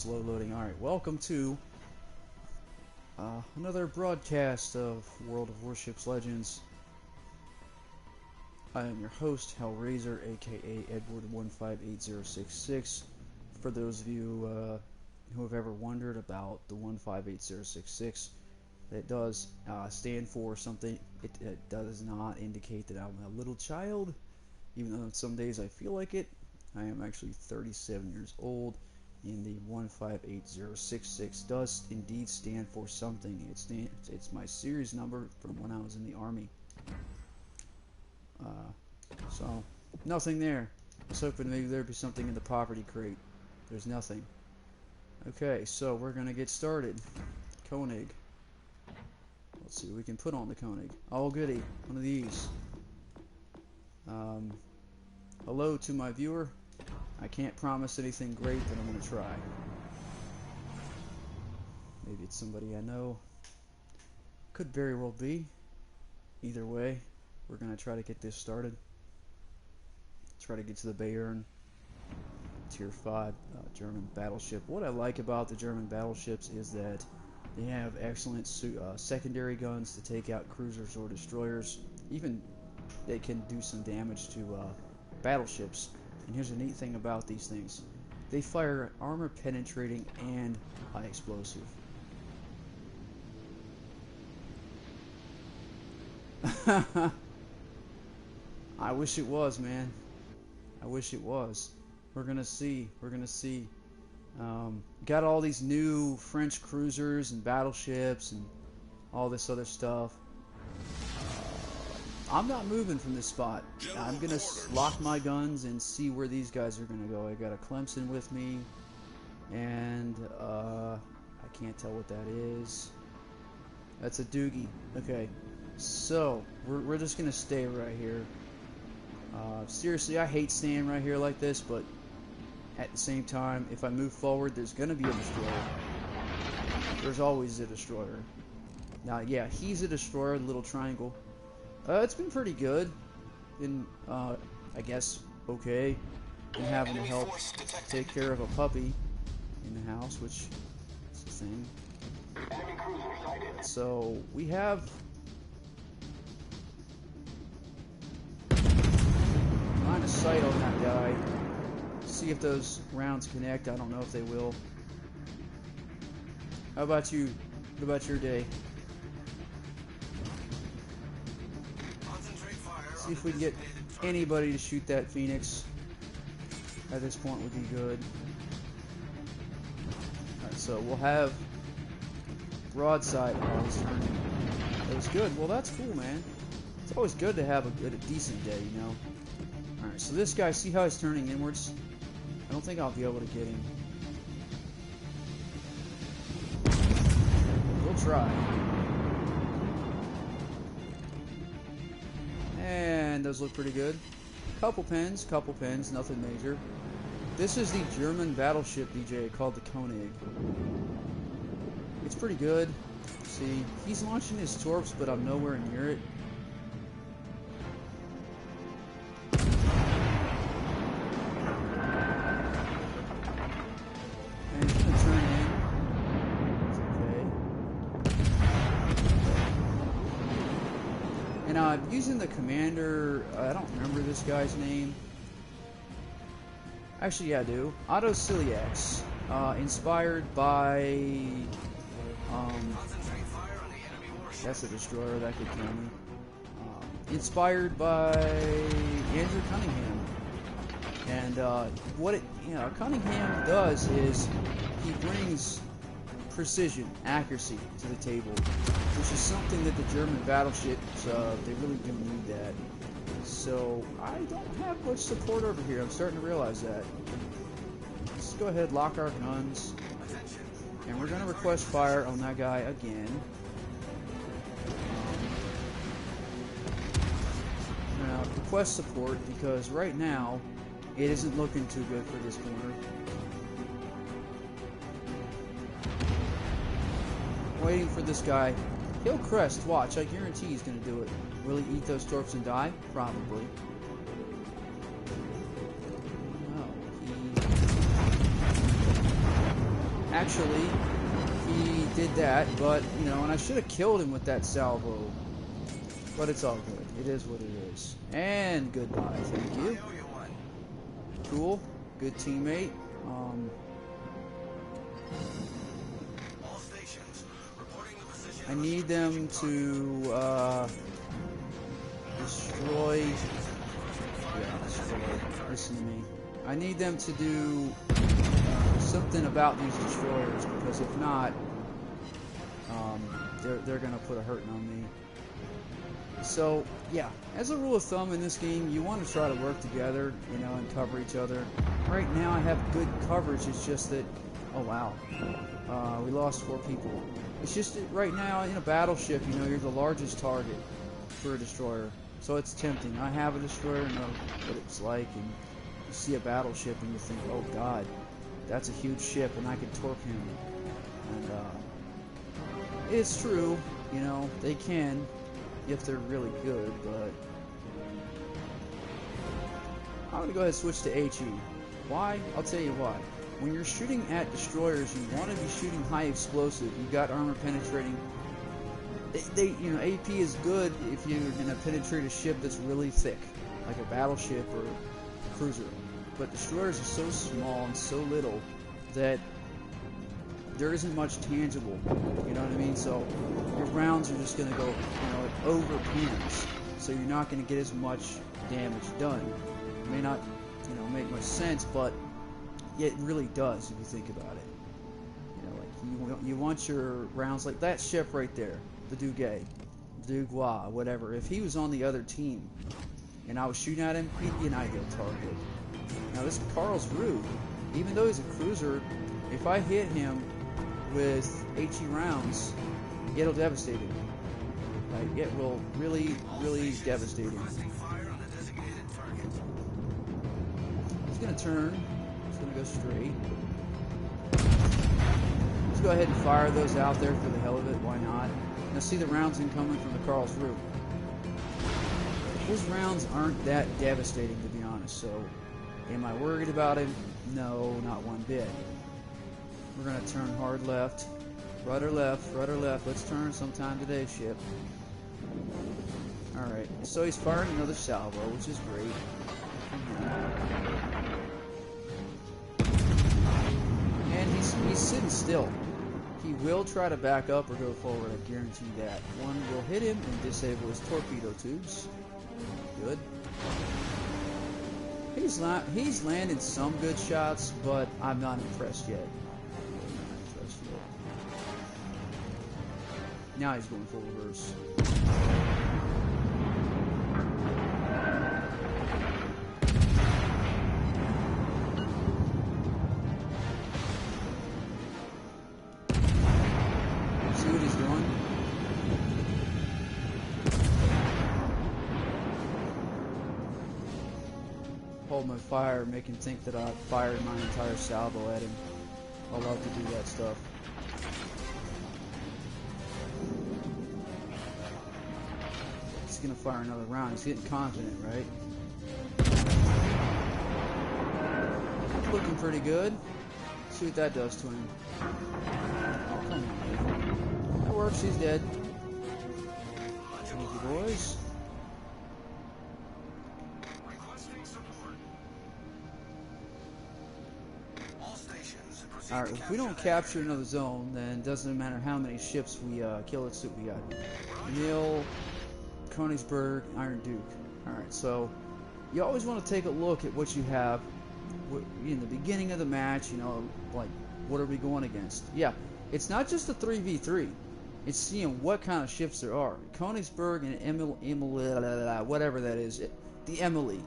Slow loading. Alright, welcome to another broadcast of World of Warships Legends. I am your host, Hellraiser, aka Edward158066. For those of you who have ever wondered about the 158066, that does stand for something. It does not indicate that I'm a little child, even though some days I feel like it. I am actually 37 years old. And the 158066 does indeed stand for something. It's my series number from when I was in the Army. So, nothing there. I was hoping maybe there'd be something in the property crate. There's nothing. Okay, so we're gonna get started. Koenig. Let's see what we can put on the Koenig. Oh goody, one of these. Hello to my viewer. I can't promise anything great, but I'm going to try. Maybe it's somebody I know. Could very well be. Either way, we're going to try to get this started. Try to get to the Bayern Tier 5 German battleship. What I like about the German battleships is that they have excellent secondary guns to take out cruisers or destroyers. Even they can do some damage to battleships. And here's the neat thing about these things. They fire armor penetrating and high explosive. I wish it was, man. I wish it was. We're gonna see. We're gonna see. Got all these new French cruisers and battleships and all this other stuff. I'm not moving from this spot. I'm gonna lock my guns and see where these guys are gonna go. I got a Clemson with me, and I can't tell what that is. That's a Doogie. Okay, so we're just gonna stay right here. Seriously, I hate staying right here like this, but at the same time, if I move forward, there's gonna be a destroyer. There's always a destroyer. Now, yeah, he's a destroyer, the little triangle. It's been pretty good. Been, I guess, okay. Been having to help take care of a puppy in the house, which is a thing. So, we have line of sight on that guy. See if those rounds connect. I don't know if they will. How about you? What about your day? See if we can get anybody to shoot that Phoenix. At this point would be good. Alright, so we'll have broadside on his turn. That was good. Well, that's cool, man. It's always good to have a decent day, you know. Alright, so this guy, see how he's turning inwards? I don't think I'll be able to get him. We'll try. And those look pretty good. Couple pins, nothing major. This is the German battleship DJ called the Koenig. It's pretty good. See, he's launching his torps, but I'm nowhere near it. And he's gonna turn in. It's okay. And I'm using the commander, I don't remember this guy's name. Actually, yeah, I do. Otto Ciliax. Inspired by... that's a destroyer, that could kill me. Inspired by Andrew Cunningham. And what Cunningham does is he brings precision, accuracy to the table, which is something that the German battleships, they really do need that. So, I don't have much support over here, I'm starting to realize that. Let's go ahead, lock our guns, and we're going to request fire on that guy again. Now, request support, because right now, it isn't looking too good for this corner. Waiting for this guy. He'll crest, watch, I guarantee he's going to do it. Will he eat those torps and die? Probably. No, actually, he did that, but, you know, and I should have killed him with that salvo. But it's all good. It is what it is. And goodbye. Thank you. Cool. Good teammate. I need them to destroy. Yeah, destroy. Listen to me. I need them to do something about these destroyers, because if not, they're gonna put a hurting on me. So yeah, as a rule of thumb in this game, you want to try to work together, you know, and cover each other. Right now I have good coverage. It's just that, oh wow, we lost 4 people. It's just that right now in a battleship, you know, you're the largest target for a destroyer, so it's tempting. I have a destroyer, know what it's like, and you see a battleship and you think, oh god, that's a huge ship and I can torque him. And it's true, you know, they can if they're really good, but I'm going to go ahead and switch to HE. Why? I'll tell you why. When you're shooting at destroyers, you want to be shooting high explosive. You got armor penetrating. You know, AP is good if you're going to penetrate a ship that's really thick, like a battleship or a cruiser. But destroyers are so small and so little that there isn't much tangible. You know what I mean? So your rounds are just going to go, you know, like over pins. So you're not going to get as much damage done. It may not, you know, make much sense, but it really does if you think about it. You know, like you want your rounds like that ship right there, the Duguay, whatever. If he was on the other team and I was shooting at him, he'd be an ideal target. Now this Karlsruhe, even though he's a cruiser, if I hit him with HE rounds, it'll devastate him. Like, it will really, really devastate him. He's gonna turn. He's gonna go straight. Let's go ahead and fire those out there for the hell of it. Why not? Now see the rounds incoming from the Karlsruhe. Those rounds aren't that devastating, to be honest. So, am I worried about him? No, not one bit. We're gonna turn hard left, rudder left, rudder left. Let's turn sometime today, ship. All right. So he's firing another salvo, which is great. And he's sitting still. He will try to back up or go forward. I guarantee that. One will hit him and disable his torpedo tubes. Good. He's landed some good shots, but I'm not impressed yet. Now he's going full reverse. See what he's doing? Hold my fire, make him think that I fired my entire salvo at him. I love to do that stuff. He's gonna fire another round. He's getting confident, right? Looking pretty good. See what that does to him. Oh, come on. That works. He's dead. Thank you, boys. Alright, if we don't capture another zone, then it doesn't matter how many ships we kill. Let's see what we got. Mill, Königsberg, Iron Duke. Alright, so you always want to take a look at what you have in the beginning of the match, you know, like, what are we going against? Yeah, it's not just a 3v3. It's seeing what kind of ships there are. Königsberg and Emily, whatever that is, the Emily,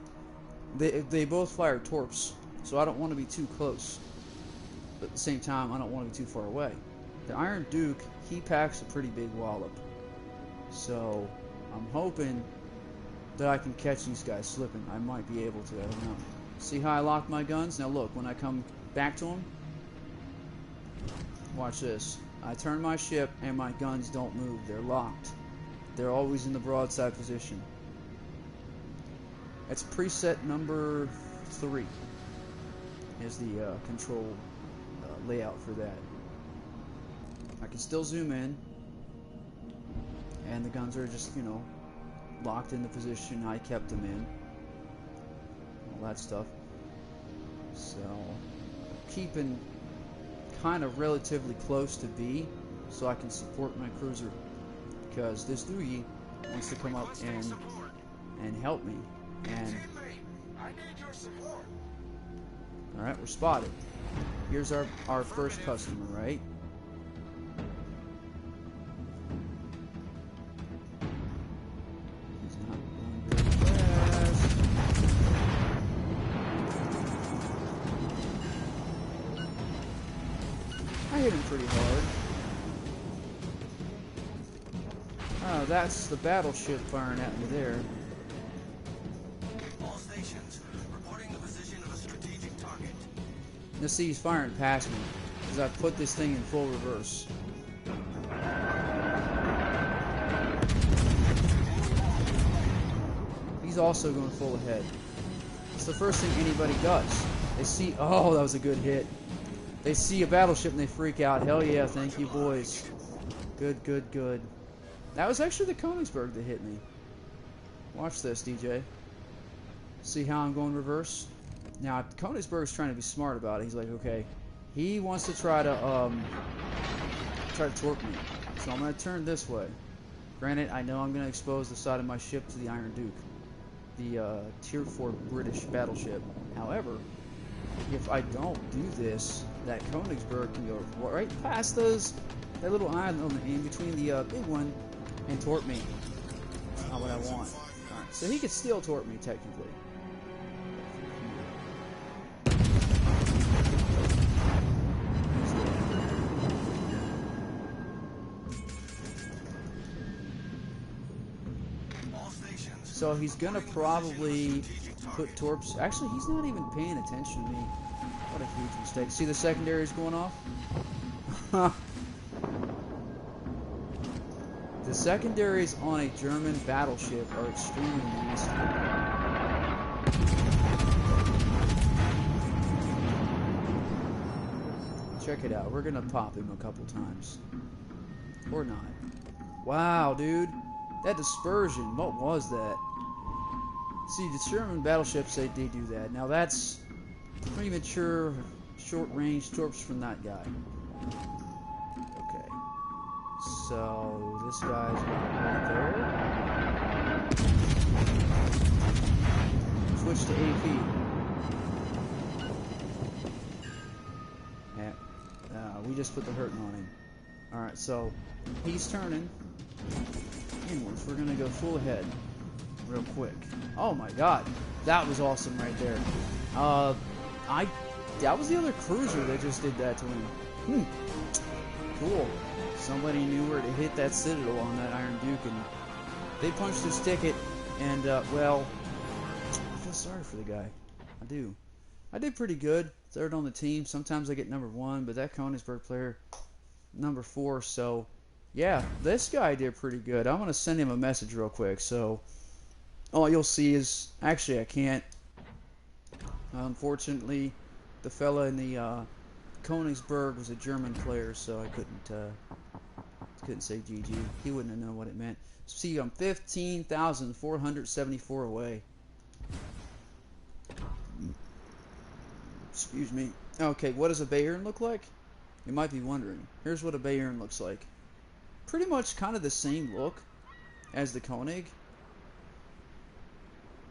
they both fire torps, so I don't want to be too close. But at the same time, I don't want to be too far away. The Iron Duke, he packs a pretty big wallop. So, I'm hoping that I can catch these guys slipping. I might be able to, I don't know. See how I lock my guns? Now look, when I come back to them, watch this. I turn my ship and my guns don't move. They're locked. They're always in the broadside position. That's preset number 3 is the control layout for that. I can still zoom in, and the guns are just, you know, locked in the position I kept them in. All that stuff. So, keeping kind of relatively close to B so I can support my cruiser, because this Doogie wants to come up and help me. And alright, we're spotted. Here's our first customer, right? He's not going very fast. I hit him pretty hard. Oh, that's the battleship firing at me there. All stations reporting the position of a strategic target. Now see, he's firing past me because I put this thing in full reverse. He's also going full ahead. It's the first thing anybody does. They see, oh, that was a good hit. They see a battleship and they freak out. Hell yeah, thank you, boys. Good, good, good. That was actually the Königsberg that hit me. Watch this, DJ. See how I'm going reverse? Now, Königsberg's trying to be smart about it. He's like, okay, he wants to try to torque me. So I'm going to turn this way. Granted, I know I'm going to expose the side of my ship to the Iron Duke, the Tier 4 British battleship. However, if I don't do this, that Königsberg can go right past that little island in between the big one and torque me. That's not what I want. Alright, so he could still torque me technically. So he's gonna probably put torps. Actually, he's not even paying attention to me. What a huge mistake. See the secondaries going off? The secondaries on a German battleship are extremely nasty. Check it out. We're gonna pop him a couple times. Or not. Wow, dude. That dispersion, what was that? See, the German battleships, they do that. Now that's premature short-range torps from that guy. Okay. So, this guy's right there. Switch to AP. Yeah, we just put the hurting on him. Alright, so, he's turning inwards. We're gonna go full ahead real quick. Oh my god, that was awesome right there. That was the other cruiser that just did that to him. Cool. Somebody knew where to hit that Citadel on that Iron Duke, and they punched his ticket, and well, I feel sorry for the guy. I do. I did pretty good. Third on the team. Sometimes I get number 1, but that Königsberg player, number 4, so yeah, this guy did pretty good. I'm going to send him a message real quick. So, all you'll see is... Actually, I can't. Unfortunately, the fella in the Königsberg was a German player, so I couldn't say GG. He wouldn't have known what it meant. See, I'm 15,474 away. Excuse me. Okay, what does a Bayern look like? You might be wondering. Here's what a Bayern looks like. Pretty much kind of the same look as the Koenig,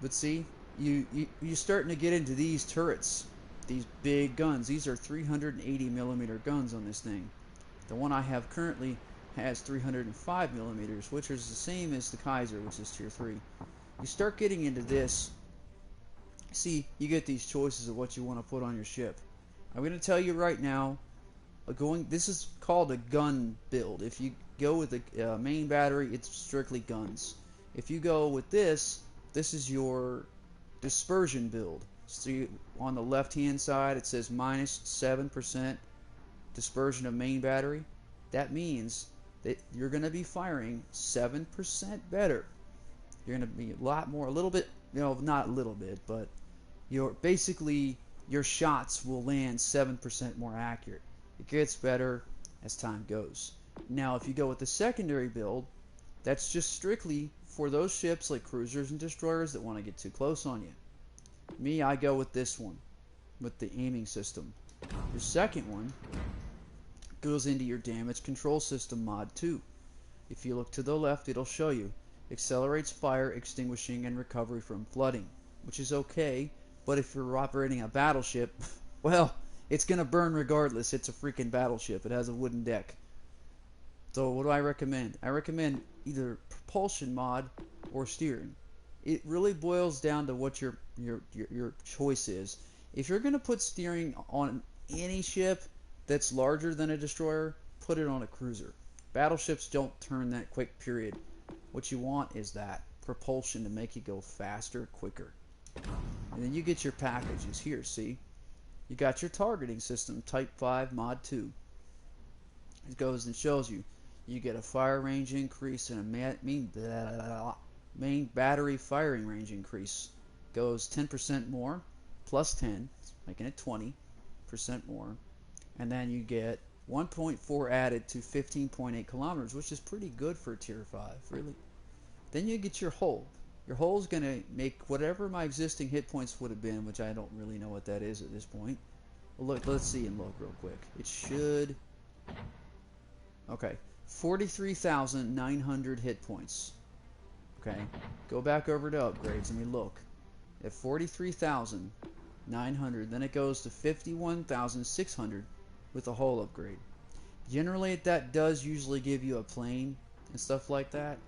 but see, you're starting to get into these turrets, these big guns. These are 380 millimeter guns on this thing. The one I have currently has 305 millimeters, which is the same as the Kaiser, which is tier 3. You start getting into this, see, you get these choices of what you want to put on your ship. I'm going to tell you right now, this is called a gun build. If you go with the main battery, it's strictly guns. If you go with this is your dispersion build. So on the left hand side it says -7% dispersion of main battery. That means that you're going to be firing 7% better. You're going to be a little bit, not a little bit, but basically your shots will land 7% more accurate. It gets better. as time goes. Now, if you go with the secondary build, that's just strictly for those ships like cruisers and destroyers that want to get too close on you. Me, I go with this one, with the aiming system. Your second one goes into your damage control system mod 2. If you look to the left, it'll show you accelerates fire extinguishing and recovery from flooding, which is okay, but if you're operating a battleship, well, it's gonna burn regardless. It's a freaking battleship. It has a wooden deck. So what do I recommend? I recommend either propulsion mod or steering. It really boils down to what your choice is. If you're gonna put steering on any ship that's larger than a destroyer, put it on a cruiser. Battleships don't turn that quick, period. What you want is that propulsion to make you go faster, quicker. And then you get your packages here, see? You got your targeting system, Type 5 Mod 2. It goes and shows you. You get a fire range increase and a main battery firing range increase. Goes 10% more, plus 10, making it 20% more. And then you get 1.4 added to 15.8 kilometers, which is pretty good for a tier 5, really. Then you get your hull. Your hull is going to make whatever my existing hit points would have been, which I don't really know what that is at this point. Well, look, let's see and look real quick. It should... Okay, 43,900 hit points. Okay, go back over to upgrades and we look. At 43,900, then it goes to 51,600 with a hull upgrade. Generally, that does usually give you a plane and stuff like that.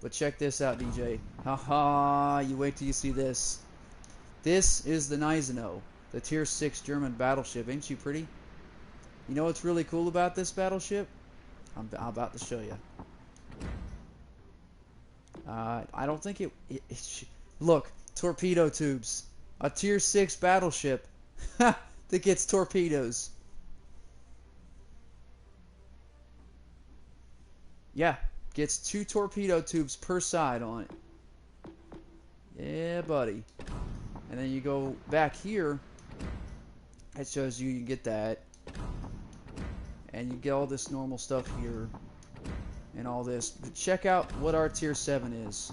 But check this out, DJ. Haha, you wait till you see this. This is the Gneisenau, the Tier 6 German battleship. Ain't she pretty? You know what's really cool about this battleship? I'm about to show you. I don't think it look, torpedo tubes. A Tier 6 battleship that gets torpedoes. Yeah, gets 2 torpedo tubes per side on it. Yeah, buddy. And then you go back here. It shows you can get that. And you get all this normal stuff here. And all this. But check out what our Tier 7 is.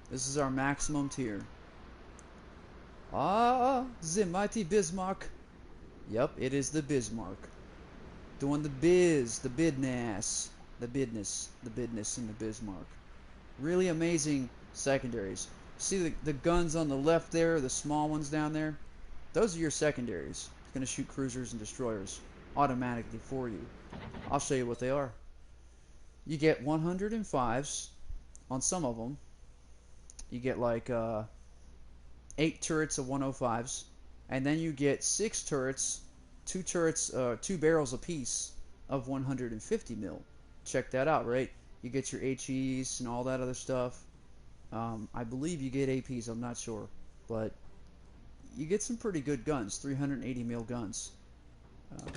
This is our maximum tier. Ah, the mighty Bismarck. Yep, it is the Bismarck. Doing the biz, the bidness. The bidness in the Bismarck. Really amazing secondaries. See the guns on the left there, the small ones down there? Those are your secondaries. It's going to shoot cruisers and destroyers automatically for you. I'll show you what they are. You get 105s on some of them. You get like 8 turrets of 105s. And then you get 6 turrets, 2 barrels apiece of 150 mil. Check that out, right? You get your HEs and all that other stuff. I believe you get APs, I'm not sure. But you get some pretty good guns, 380 mil guns.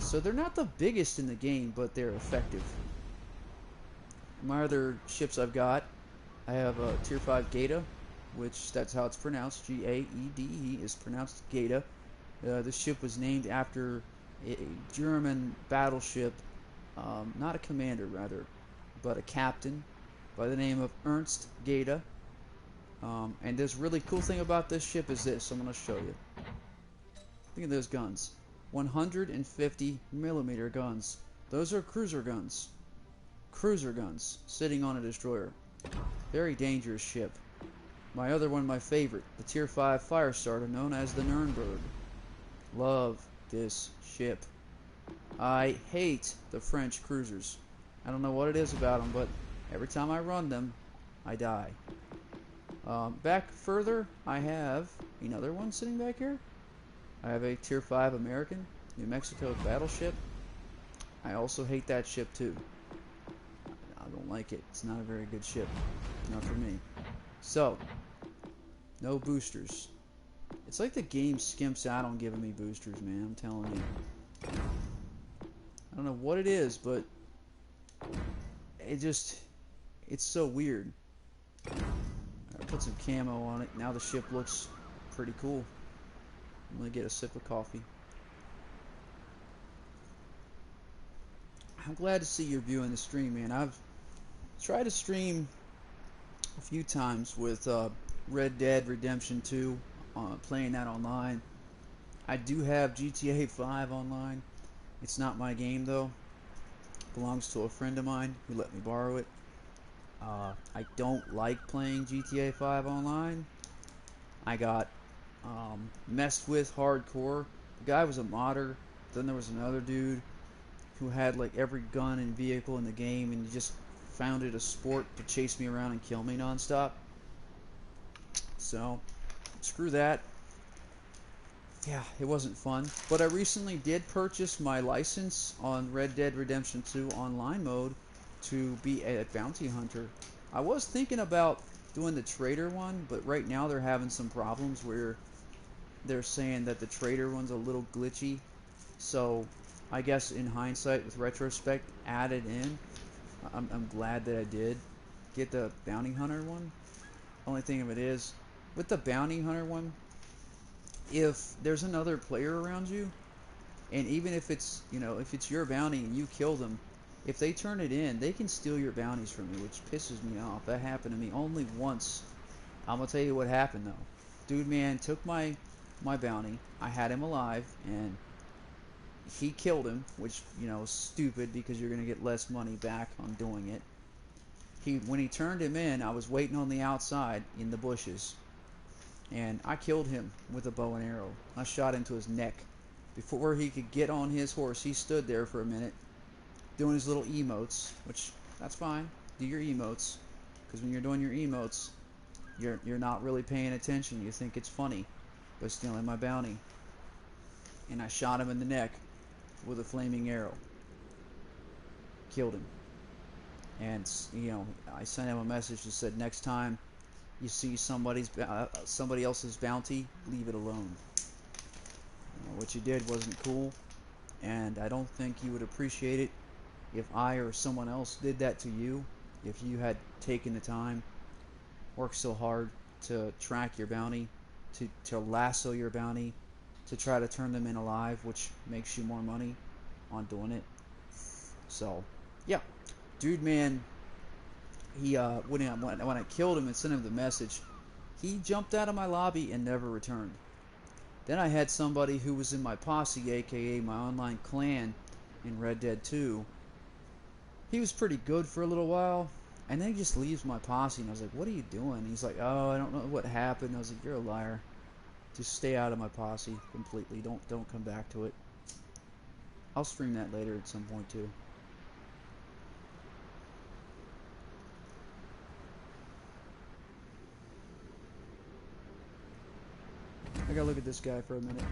So they're not the biggest in the game, but they're effective. My other ships I've got, I have a Tier 5 Gaeta, which that's how it's pronounced. G-A-E-D-E is pronounced Gaeta. This ship was named after a German battleship, not a commander rather, but a captain by the name of Ernst Gaeta. And this really cool thing about this ship is this. I'm going to show you. Look at those guns. 150 millimeter guns. Those are cruiser guns. Cruiser guns sitting on a destroyer. Very dangerous ship. My other one, my favorite, the Tier 5 Firestarter, known as the Nuremberg. Love this ship. I hate the French cruisers. I don't know what it is about them, but every time I run them, I die. Back further, I have another one sitting back here. I have a Tier 5 American New Mexico battleship. I also hate that ship too. I don't like it. It's not a very good ship. Not for me. So, no boosters. It's like the game skimps out on giving me boosters, man. I'm telling you. I don't know what it is, but it's so weird. I put some camo on it. Now the ship looks pretty cool. I'm gonna get a sip of coffee. I'm glad to see you're viewing the stream, man. I've tried to stream a few times with Red Dead Redemption 2, playing that online. I do have GTA 5 online. It's not my game though. It belongs to a friend of mine who let me borrow it. I don't like playing GTA 5 online. I got messed with hardcore. The guy was a modder. Then there was another dude who had like every gun and vehicle in the game, and he just found it a sport to chase me around and kill me nonstop. So, screw that. Yeah, it wasn't fun. But I recently did purchase my license on Red Dead Redemption 2 online mode to be a bounty hunter. I was thinking about doing the trader one, but right now they're having some problems where they're saying that the trader one's a little glitchy. So, I guess in hindsight, with retrospect added in, I'm glad that I did get the bounty hunter one. Only thing of it is, with the bounty hunter one, if there's another player around you, and even if it's, you know, if it's your bounty and you kill them, if they turn it in, they can steal your bounties from you, which pisses me off. That happened to me only once. I'm gonna tell you what happened though. Dude, man, took my bounty. I had him alive, and he killed him, which, you know, is stupid because you're gonna get less money back on doing it. When he turned him in, I was waiting on the outside in the bushes, and I killed him with a bow and arrow. I shot into his neck. Before he could get on his horse, he stood there for a minute doing his little emotes, which, that's fine. Do your emotes, because when you're doing your emotes, you're not really paying attention. You think it's funny by stealing my bounty. And I shot him in the neck with a flaming arrow. Killed him. And, you know, I sent him a message that said, next time you see somebody else's bounty, leave it alone. What you did wasn't cool, and I don't think you would appreciate it if I or someone else did that to you. If you had taken the time, worked so hard to track your bounty, to lasso your bounty, to try to turn them in alive, which makes you more money on doing it. So, yeah, dude, man, he when I killed him and sent him the message, he jumped out of my lobby and never returned. Then I had somebody who was in my posse, aka my online clan in Red Dead 2. He was pretty good for a little while, and then he just leaves my posse, and I was like, what are you doing? He's like, oh, I don't know what happened. I was like, you're a liar. Just stay out of my posse completely. Don't come back to it. I'll stream that later at some point too. I gotta look at this guy for a minute.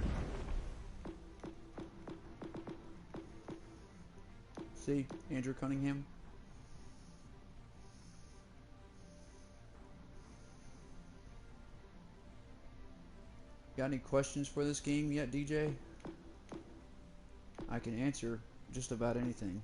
See, Andrew Cunningham. Got any questions for this game yet, DJ? I can answer just about anything.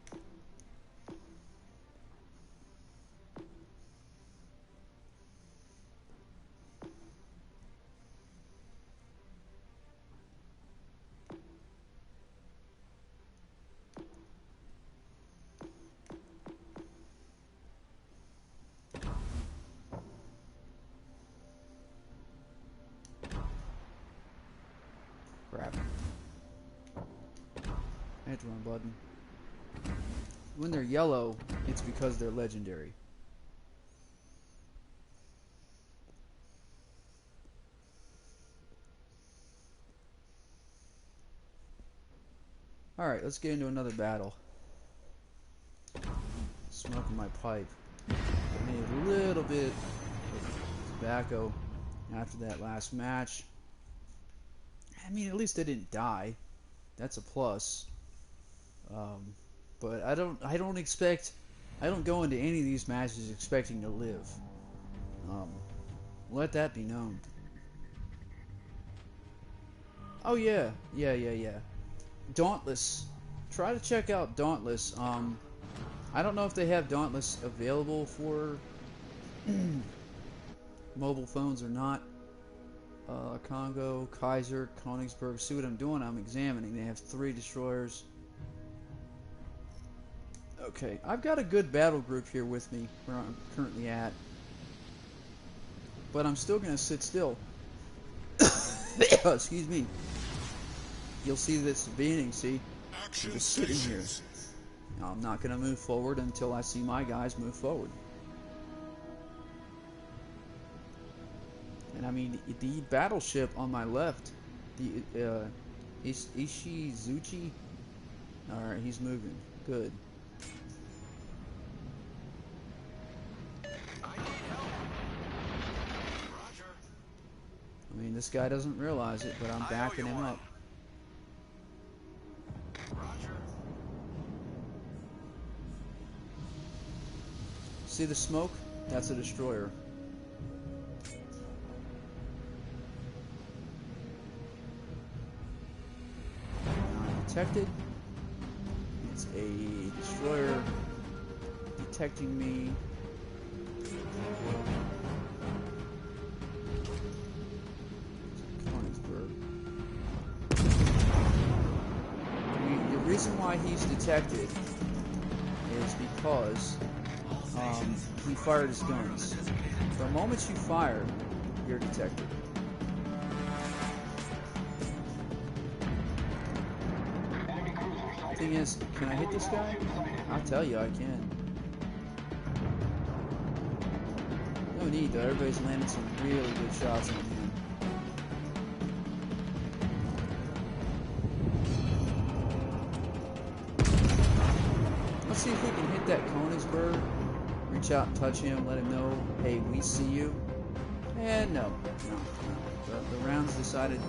Crap. I hit the wrong button. When they're yellow, it's because they're legendary. Alright, let's get into another battle. Smoking my pipe. I made a little bit of tobacco after that last match. I mean, at least I didn't die. That's a plus. But I don't go into any of these matches expecting to live. Let that be known. Oh yeah. Dauntless. Try to check out Dauntless. I don't know if they have Dauntless available for mobile phones or not. Congo, Kaiser, Königsberg. See what I'm doing? I'm examining. They have 3 destroyers. Okay, I've got a good battle group here with me where I'm currently at. But I'm still going to sit still. Excuse me. You'll see this beginning, see? I'm just sitting here. Now, I'm not going to move forward until I see my guys move forward. And I mean, the battleship on my left, the Ishizuchi. Alright, he's moving. Good. I mean, this guy doesn't realize it, but I'm backing him up. See the smoke? That's a destroyer. Not detected. It's a destroyer detecting me. The reason why he's detected is because he fired his guns. The moment you fire, you're detected. Thing is, can I hit this guy? I'll tell you, I can. No need though, everybody's landing some really good shots on him. Let's see if we can hit that Königsberg. Reach out and touch him, let him know, hey, we see you. And no. The rounds decided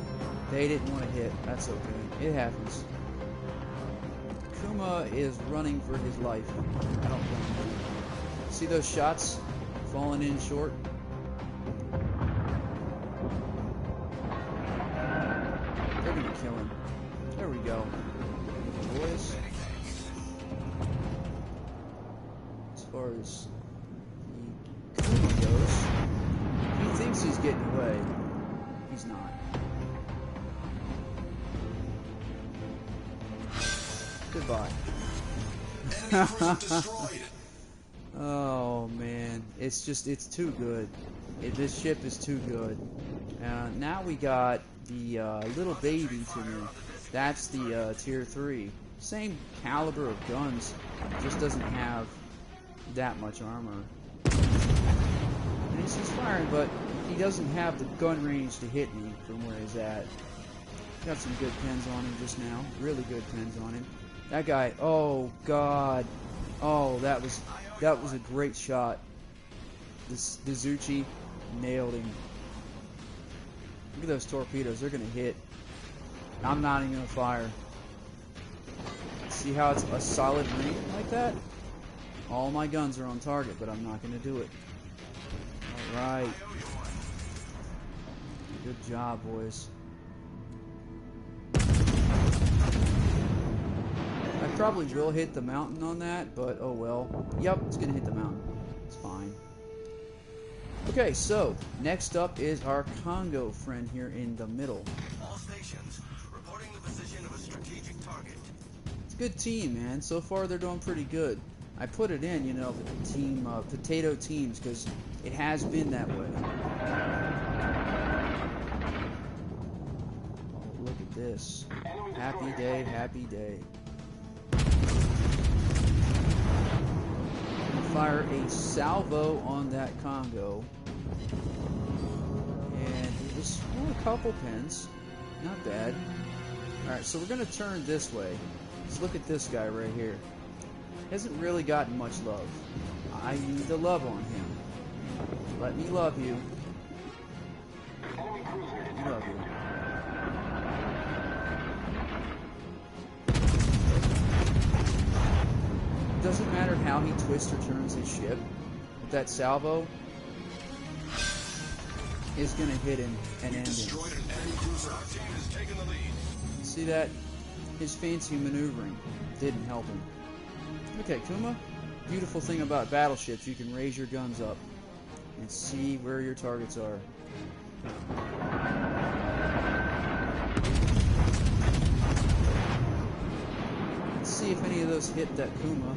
they didn't want to hit. That's okay. It happens. Kuma is running for his life. I don't blame him. See those shots falling in short? They're gonna kill him. There we go. Boys. As far as the Kuma goes, he thinks he's getting away. He's not. Goodbye. Oh man, it's too good. This ship is too good. Now we got the little baby to me. That's the tier 3. Same caliber of guns, just doesn't have that much armor. And he's firing, but he doesn't have the gun range to hit me from where he's at. Got some good pins on him just now. Really good pins on him. That guy, oh god. Oh, that was a great shot. This Zuchi nailed him. Look at those torpedoes, they're gonna hit. I'm not even gonna fire. See how it's a solid ring like that? All my guns are on target, but I'm not gonna do it. Alright. Good job, boys. I probably will hit the mountain on that, but oh well. Yep, it's gonna hit the mountain. It's fine. Okay, so next up is our Congo friend here in the middle. All stations reporting the position of a strategic target. It's a good team, man. So far they're doing pretty good. I put it in, you know, team potato teams because it has been that way. Oh, look at this. Happy day, happy day. Fire a salvo on that Congo, and it was a couple pins, not bad. Alright, so we're going to turn this way. Let's look at this guy right here. Hasn't really gotten much love. I need the love on him. Let me love you. Let me love you. Doesn't matter how he twists or turns his ship, but that salvo is going to hit him and end him. See that? His fancy maneuvering didn't help him. Okay, Kuma, beautiful thing about battleships, you can raise your guns up and see where your targets are. Let's see if any of those hit that Kuma.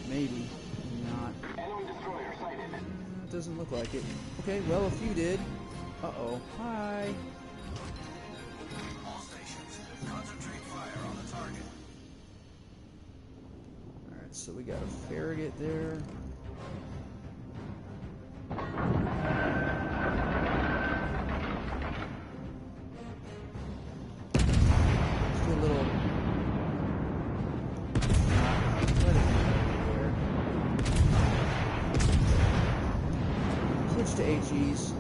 Maybe. Maybe not. Enemy destroyer sighted. It doesn't look like it. Okay, well, if you did. Uh-oh. Hi. All stations, concentrate fire on the target. Alright, so we got a Farragut there. Let's do a little... Switch to HEs.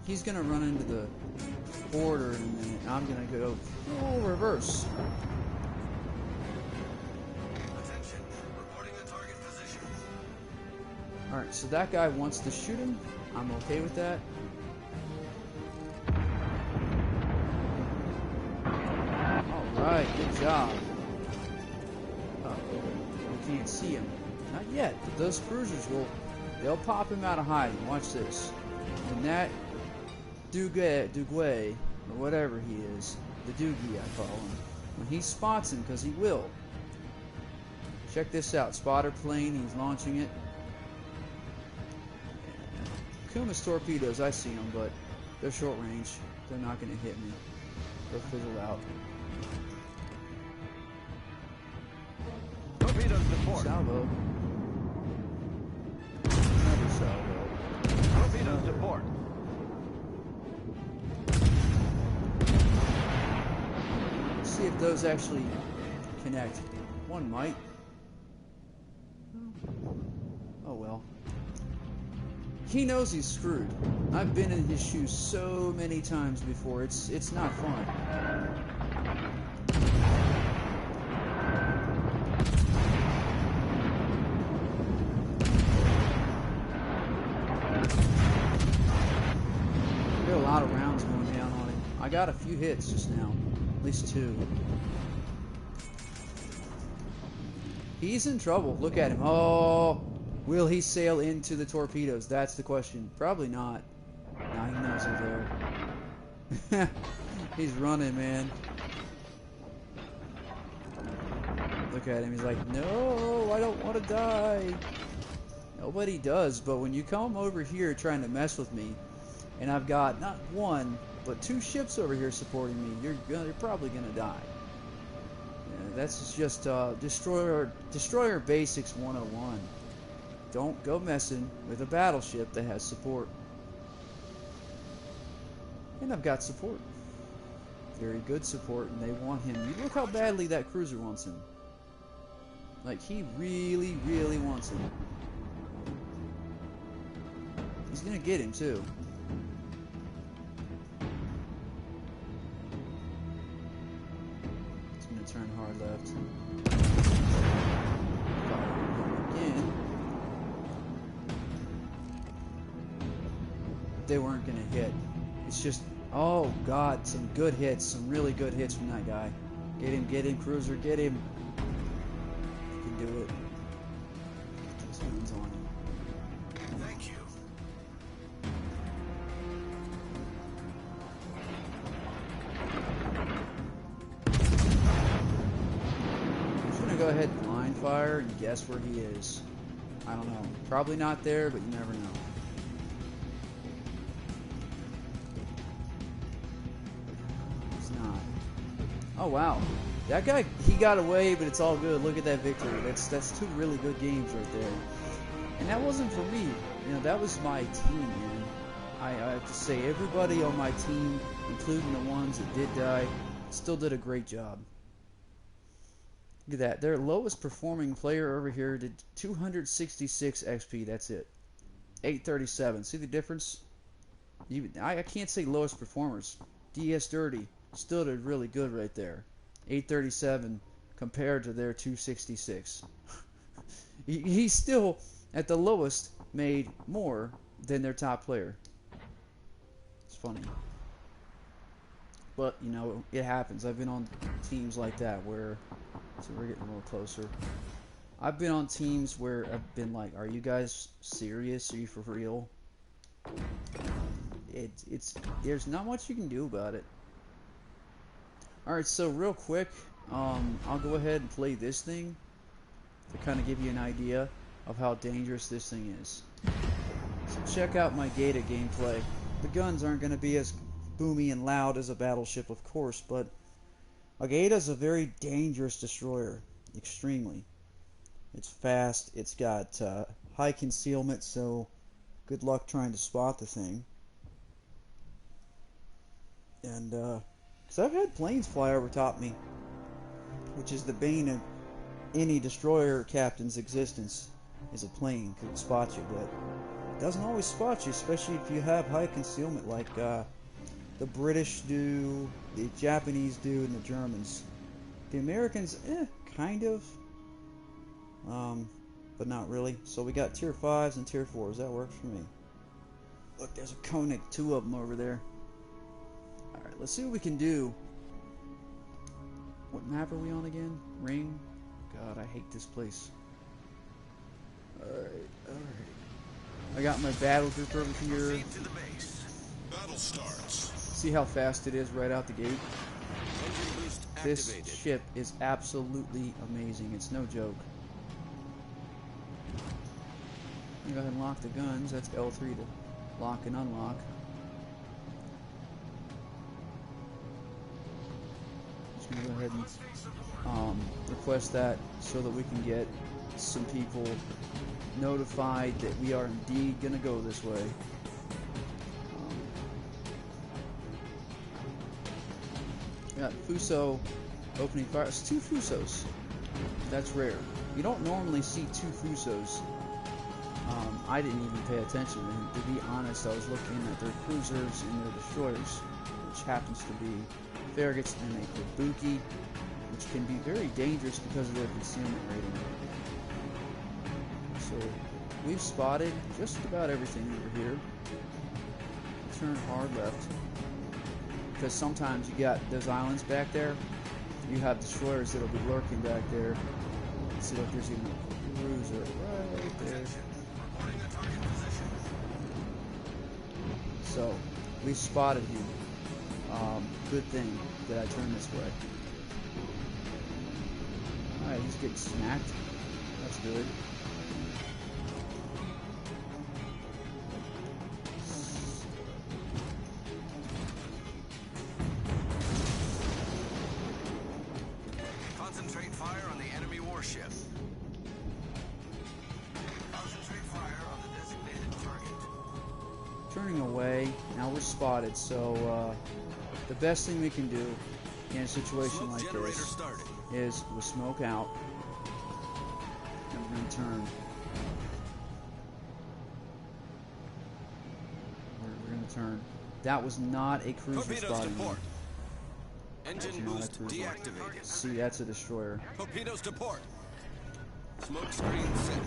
He's gonna run into the border in a minute. I'm gonna go full reverse. Attention, reporting the target position. Alright, so that guy wants to shoot him. I'm okay with that. Alright, good job. Uh-oh, we can't see him. Not yet, but those cruisers they'll pop him out of hiding. Watch this. When that Duguay, or whatever he is, the Doogie I call him, when he spots him, because he will. Check this out, spotter plane, he's launching it. Kuma's torpedoes, I see them, but they're short range. They're not going to hit me. They'll fizzle out. Torpedoes to port. Salvo. Another salvo. Torpedoes to port. Let's see if those actually connect. One might. Oh well. He knows he's screwed. I've been in his shoes so many times before. It's not fun. There are a lot of rounds going down on him. I got a few hits just now. At least 2. He's in trouble. Look at him. Oh, will he sail into the torpedoes? That's the question. Probably not. Now he knows they're there. He's running, man. Look at him. He's like, no, I don't want to die. Nobody does, but when you come over here trying to mess with me, and I've got not 1, but 2 ships over here supporting me, you're probably gonna die. Yeah, that's just destroyer basics 101. Don't go messing with a battleship that has support. And I've got support. Very good support, and they want him. You look how badly that cruiser wants him. Like, he really, really wants him. He's gonna get him, too. He's gonna turn hard left. Fire again. They weren't gonna hit. It's just, oh god, some good hits, some really good hits from that guy. Get him, cruiser, get him. You can do it. This one's on him. Thank you. I'm just gonna go ahead and blind fire and guess where he is. I don't know. Probably not there, but you never know. He's not. Oh wow. That guy, he got away, but it's all good. Look at that victory. That's 2 really good games right there. And that wasn't for me. You know, that was my team, man. I have to say, everybody on my team, including the ones that did die, still did a great job. Look at that. Their lowest performing player over here did 266 XP. That's it. 837. See the difference? I can't say lowest performers. DS Dirty still did really good right there. 837 compared to their 266. He's still, at the lowest, made more than their top player. It's funny. But, you know, it happens. I've been on teams like that where... So we're getting a little closer. I've been on teams where I've been like, are you guys serious? Are you for real? There's not much you can do about it. Alright, so real quick, I'll go ahead and play this thing to kind of give you an idea of how dangerous this thing is. So check out my Gaeta gameplay. The guns aren't going to be as boomy and loud as a battleship, of course, but a Gaeta is a very dangerous destroyer, extremely. It's fast, it's got high concealment, so good luck trying to spot the thing. And, because I've had planes fly over top me, which is the bane of any destroyer captain's existence, is a plane, because it spots you, but it doesn't always spot you, especially if you have high concealment like the British do, the Japanese do, and the Germans. The Americans, kind of, but not really. So we got tier 5s and tier 4s, that works for me. Look, there's a Koenig, 2 of them over there. Alright, let's see what we can do. What map are we on again? Ring? God, I hate this place. Alright, alright. I got my battle group over here. Proceed to the base. Battle starts. See how fast it is right out the gate? Engine boost This activated. ship is absolutely amazing. It's no joke. Go ahead and lock the guns. That's L3 to lock and unlock. Just gonna go ahead and request that so that we can get some people notified that we are indeed gonna go this way. Got Fuso opening fire. It's 2 Fusos. That's rare. You don't normally see 2 Fusos. I didn't even pay attention, and to be honest, I was looking at their cruisers and their destroyers, which happens to be Farragut's and a Kabuki, which can be very dangerous because of their concealment rating. So we've spotted just about everything over here. Turn hard left, because sometimes you got those islands back there. You have destroyers that'll be lurking back there. Let's see, look, there's even a cruiser right there. So, we spotted him. Good thing that I turned this way. Alright, he's getting smacked. That's good. Concentrate fire on the enemy warship. Concentrate fire on the designated target. Turning away. Now we're spotted, so the best thing we can do in a situation Smoke like generator this started. is we smoke out and we're going to turn. We're going to turn. That was not a cruiser Torpedoes to spotting me. port. Engine That's not a boost cruiser. deactivated. See, that's a destroyer. Torpedoes to port. Smoke screen set.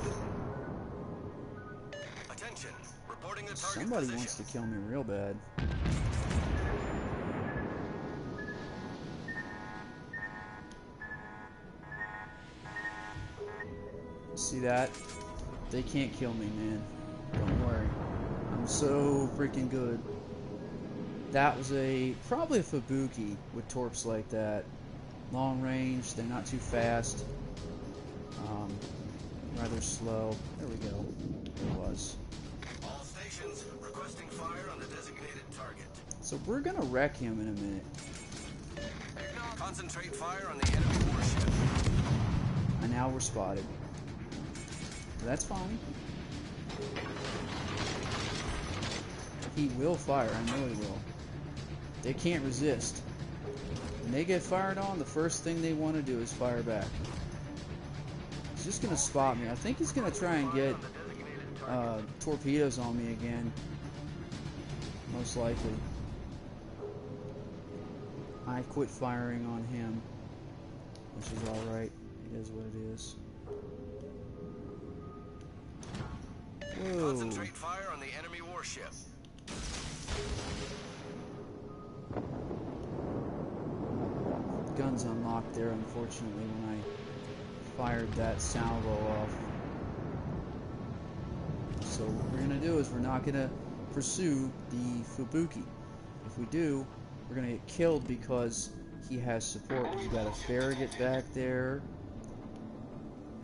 Attention. Reporting the target Somebody position. wants to kill me real bad. See that? They can't kill me, man. Don't worry. I'm so freaking good. That was probably a Fubuki with torps like that. Long range, they're not too fast. Rather slow. There we go. There it was. All stations requesting fire on the designated target. So we're gonna wreck him in a minute. Concentrate fire on the enemy warship. And now we're spotted. That's fine. He will fire, I know he will. They can't resist. When they get fired on, the first thing they want to do is fire back. He's just going to spot me. I think he's going to try and get torpedoes on me again. Most likely. I quit firing on him, which is alright. It is what it is. Whoa. Concentrate fire on the enemy warship. Guns unlocked there, unfortunately, when I fired that salvo off. So what we're going to do is we're not going to pursue the Fubuki. If we do, we're going to get killed because he has support. He's got a Farragut back there.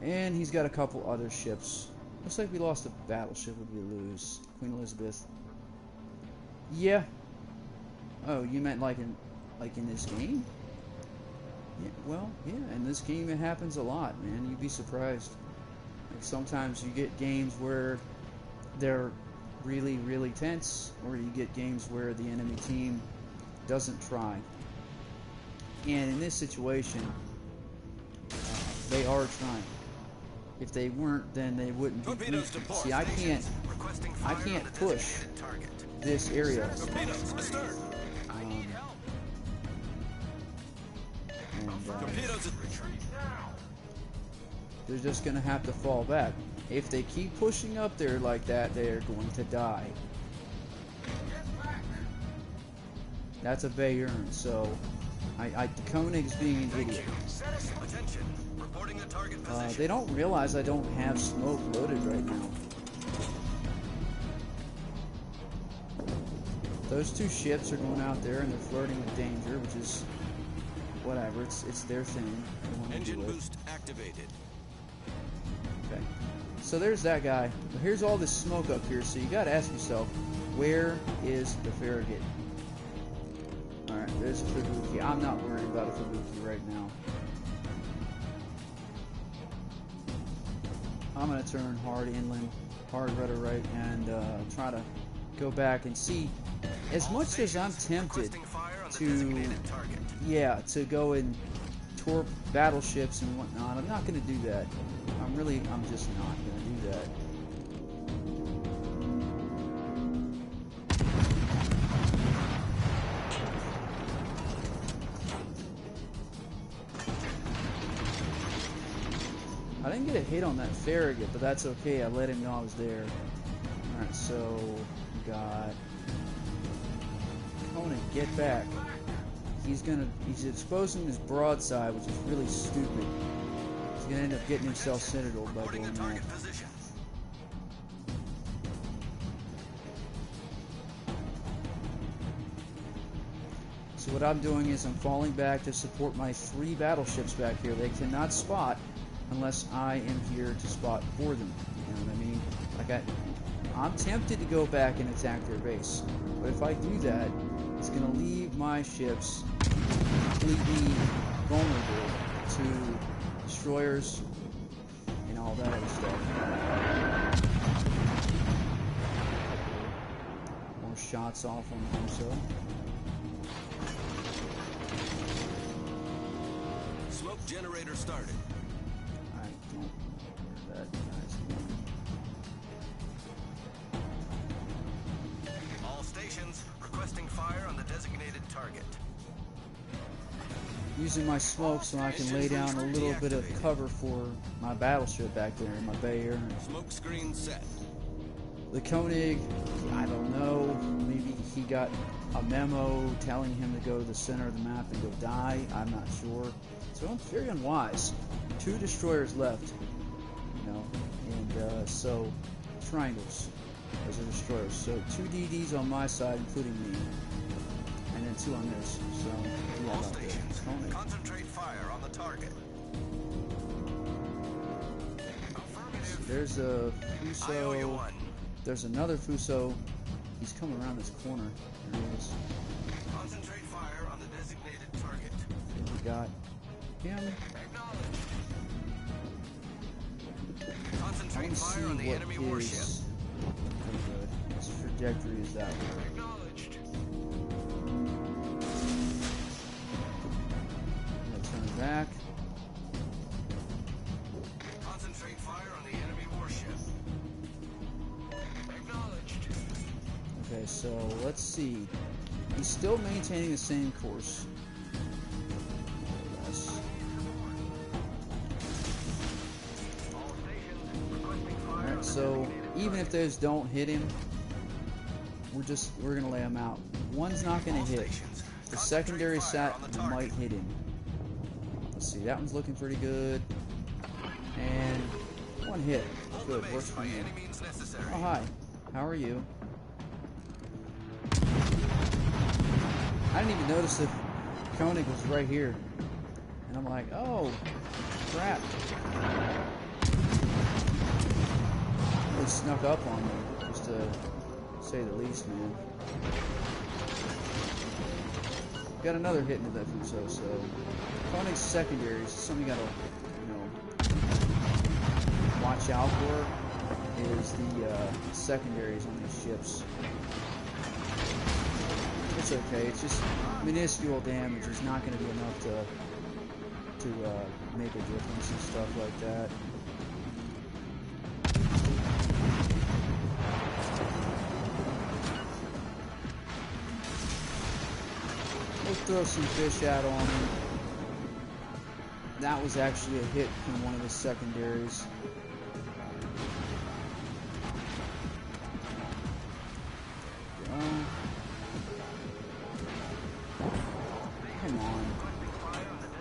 And he's got a couple other ships. Looks like we lost a battleship. Would we lose? Queen Elizabeth. Yeah. Oh, you meant like in this game? Yeah, well, yeah, in this game it happens a lot, man. You'd be surprised. Like sometimes you get games where they're really, really tense, or you get games where the enemy team doesn't try. And in this situation, they are trying. If they weren't, then they wouldn't be weak. See, I can't push this area. They're just gonna have to fall back. If they keep pushing up there like that, they're going to die. That's a Bayern, so Koenig's being an idiot. They don't realize I don't have smoke loaded right now. Those two ships are going out there and they're flirting with danger, which is whatever. It's their thing. Engine boost activated. Okay. So there's that guy. But here's all this smoke up here, so you gotta ask yourself, where is the Farragut? Alright, there's a Fubuki. I'm not worried about a Fubuki right now. I'm gonna turn hard inland, hard rudder right, and try to go back and see. As much as I'm tempted to go and torp battleships and whatnot, I'm not gonna do that. I'm just not gonna do that. I didn't get a hit on that Farragut, but that's okay. I let him know I was there. Alright, so we got Koenig, get back. He's exposing his broadside, which is really stupid. He's gonna end up getting himself citadeled by doing that. So what I'm doing is I'm falling back to support my 3 battleships back here. They cannot spot unless I am here to spot for them. You know what I mean? Like I'm tempted to go back and attack their base, but if I do that, it's going to leave my ships completely vulnerable to destroyers and all that other stuff. More shots off on them, so. Smoke generator started. I don't know where that guy's going. All stations requesting fire on the designated target. Using my smoke so I can lay down a little bit of cover for my battleship back there in my Bayer. Smoke screen set. The Koenig, I don't know, maybe he got a memo telling him to go to the center of the map and go die. I'm not sure. So I'm very unwise. 2 destroyers left, you know, and so triangles as a destroyers. So 2 DDs on my side, including me, and then 2 on theirs. So yeah, all stations, concentrate fire on the target. So there's a Fuso. There's another Fuso. He's coming around this corner. There he is. Concentrate fire on the designated target. And we got him. Concentrate fire on the enemy warship. His trajectory is that way. Acknowledged. I'm gonna turn back. Concentrate fire on the enemy warship. Acknowledged. Okay, so let's see. He's still maintaining the same course. Alright, so even if those don't hit him, we're gonna lay him out. One's not gonna hit. The secondary sat might hit him. Let's see, that one's looking pretty good. And 1 hit. Good, works for me. Oh, hi. How are you? I didn't even notice that Koenig was right here. And I'm like, oh, crap. They snuck up on me, just to say the least, man. Got another hit into that Fuso, so Koenig's secondaries is something you gotta, watch out for, is the secondaries on these ships. It's okay, it's just minuscule damage. It's not going to be enough to make a difference and stuff like that. We'll throw some fish out on him. That was actually a hit from one of the secondaries. Come on.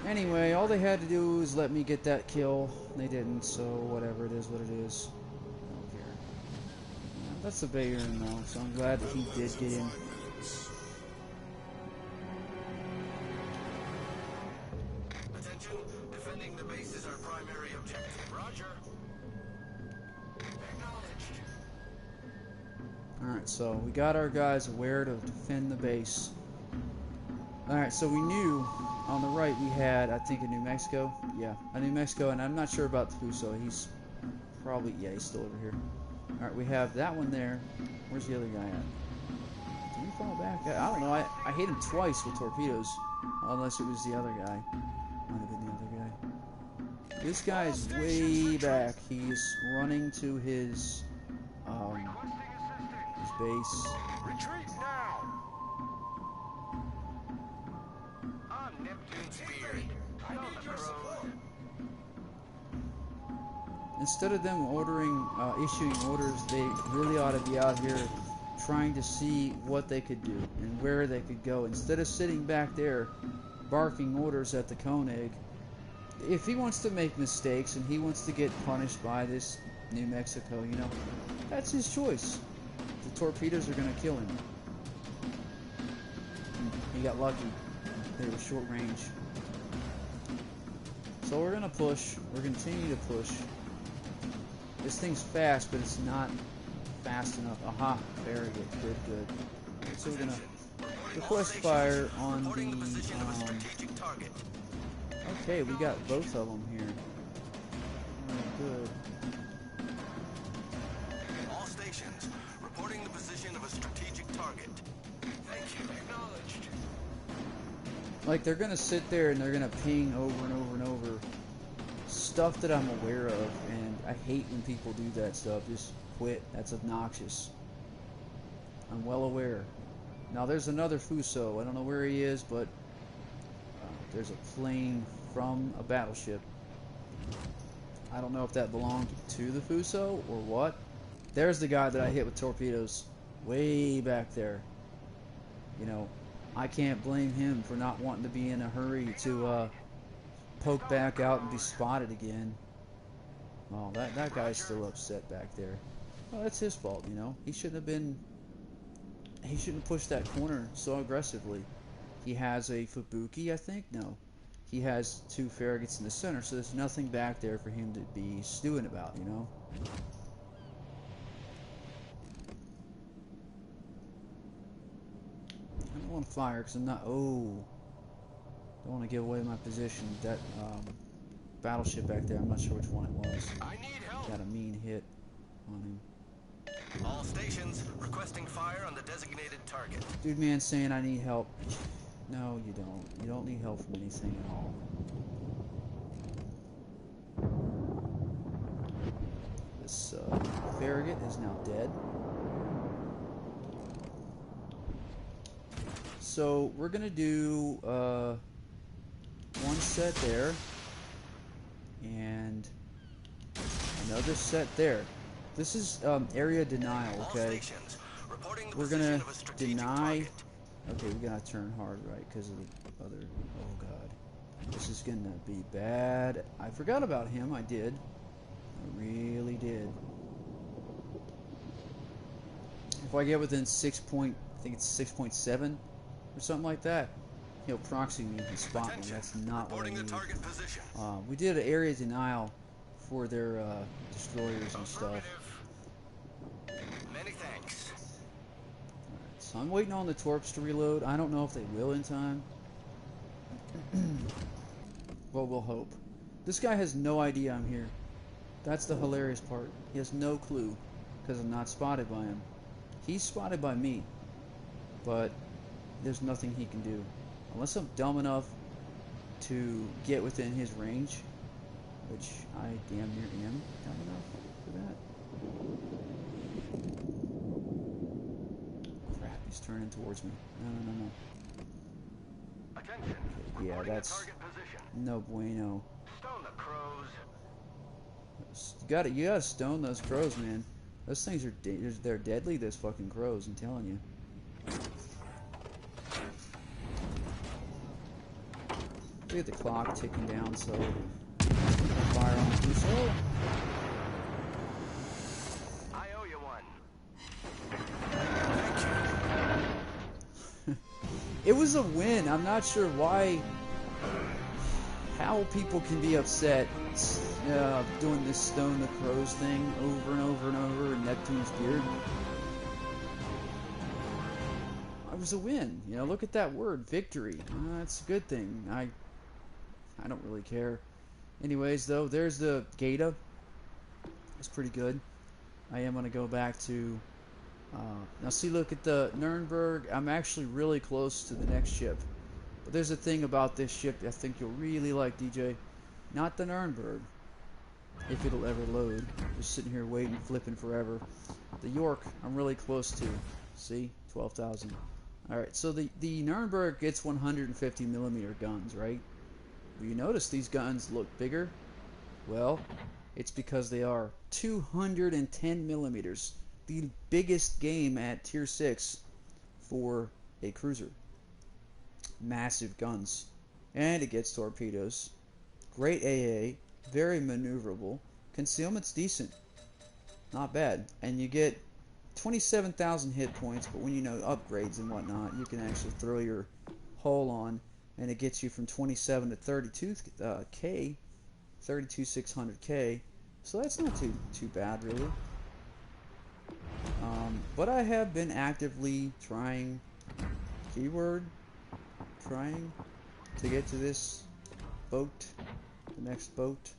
Anyway, all they had to do was let me get that kill. They didn't, so whatever, it is what it is. I don't care. That's a Bayern though, so I'm glad that he did get in. Attention, defending the base is our primary objective. Roger. Acknowledged. Alright, so we got our guys aware to defend the base. Alright, so we knew on the right we had, I think, a New Mexico. Yeah, a New Mexico, and I'm not sure about the Fuso. He's probably, yeah, he's still over here. Alright, we have that one there. Where's the other guy at? Did he fall back? I don't know. I hit him twice with torpedoes. Unless it was the other guy. Might have been the other guy. This guy's way back. He's running to his base. Retreat now! On Neptune's spear. I need your support. Instead of them issuing orders, they really ought to be out here trying to see what they could do and where they could go. Instead of sitting back there barking orders at the Koenig, if he wants to make mistakes and he wants to get punished by this New Mexico, that's his choice. The torpedoes are going to kill him. He got lucky. They were short range. So we're going to push. We're going to continue to push. This thing's fast, but it's not fast enough. Aha, very good, good. So we're going to request fire on the, okay, we got both of them here. Oh, good. All stations, reporting the position of a strategic target. Thank you. Acknowledged. Like, they're going to sit there and they're going to ping over and over and over stuff that I'm aware of, and I hate when people do that stuff. Just quit. That's obnoxious. I'm well aware. Now, there's another Fuso. I don't know where he is, but there's a plane from a battleship. I don't know if that belonged to the Fuso or what. There's the guy that I hit with torpedoes way back there. I can't blame him for not wanting to be in a hurry to poke back out and be spotted again. Well, that guy's still upset back there. Well, that's his fault, He shouldn't have been... He shouldn't push that corner so aggressively. He has a Fubuki, I think? No. He has two Farragut's in the center, so there's nothing back there for him to be stewing about, I don't want to fire because I'm not... Oh. Don't want to give away my position. That battleship back there, I'm not sure which one it was. I need help. Got a mean hit on him. All stations requesting fire on the designated target. Dude, man, saying I need help. No, you don't. You don't need help from anything at all. This Farragut is now dead. So we're gonna do one set there and another set there. This is area denial, okay? We're gonna deny. Okay, we gotta turn hard right because of the other. Oh god, this is gonna be bad. I forgot about him. I did. I really did. If I get within 6 point, I think it's 6.7 or something like that, he'll proxy me and spot me. Attention. That's not what I Reporting the need. target position. We did an area denial for their destroyers and stuff. Many thanks. Alright, so I'm waiting on the torps to reload. I don't know if they will in time. Well, we'll hope. This guy has no idea I'm here. That's the hilarious part. He has no clue because I'm not spotted by him. He's spotted by me, but there's nothing he can do. Unless I'm dumb enough to get within his range, which I damn near am dumb enough for that. Crap, he's turning towards me. No. Attention. Okay, yeah, Reporting the that's target position. no bueno. Stone the crows. You gotta stone those crows, man. Those things are they're deadly. Those fucking crows, I'm telling you. Look at the clock ticking down, so fire on the missile. I owe you one. It was a win. I'm not sure how people can be upset doing this stone the crows thing over and over and over in Neptune's beard. It was a win. You know, look at that word, victory. That's a good thing. I don't really care. Anyways, though, there's the Gata. It's pretty good. I am going to go back to... now, see, look at the Nuremberg. I'm actually really close to the next ship. But there's a thing about this ship I think you'll really like, DJ. Not the Nuremberg, if it'll ever load. Just sitting here waiting, flipping forever. The York, I'm really close to. See? 12,000. Alright, so the Nuremberg gets 150mm guns, right? Well, you notice these guns look bigger? Well, it's because they are 210mm. The biggest game at Tier 6 for a cruiser. Massive guns. And it gets torpedoes. Great AA. Very maneuverable. Concealment's decent. Not bad. And you get 27,000 hit points, but when you know upgrades and whatnot, you can actually throw your hull on, and it gets you from 27 to 32k, 32,600k. So that's not too bad, really. But I have been actively trying, trying to get to this boat, the next boat.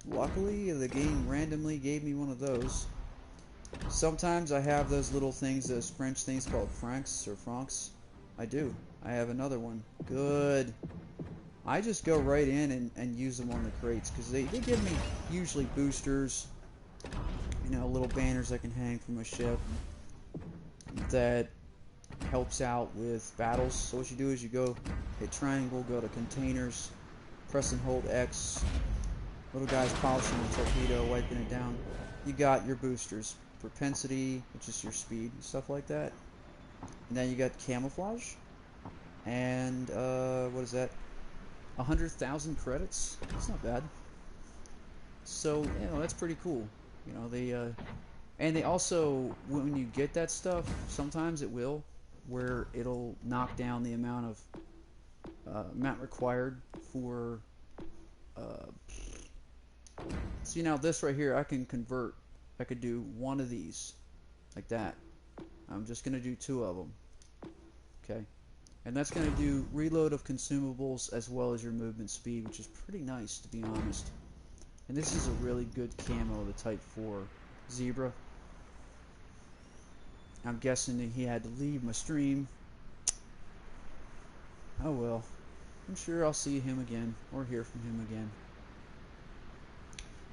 Luckily, the game randomly gave me one of those. Sometimes I have those little things, those French things called francs or francs. I do. I have another one. Good. I just go right in and use them on the crates because they give me usually boosters, you know, little banners I can hang from a ship that helps out with battles. So what you do is you go hit triangle, go to containers, press and hold X. Little guy's polishing the torpedo, wiping it down. You got your boosters. Propensity, which is your speed, and stuff like that. And then you got camouflage. And, what is that? 100,000 credits? That's not bad. So, you know, that's pretty cool. You know, and they also, when you get that stuff, sometimes it will, where it'll knock down the amount required for, see now this right here, I can convert. I could do one of these, like that. I'm just going to do 2 of them. Okay. And that's going to do reload of consumables as well as your movement speed, which is pretty nice, to be honest. And this is a really good camo, the Type 4 Zebra. I'm guessing that he had to leave my stream. Oh well. I'm sure I'll see him again, or hear from him again.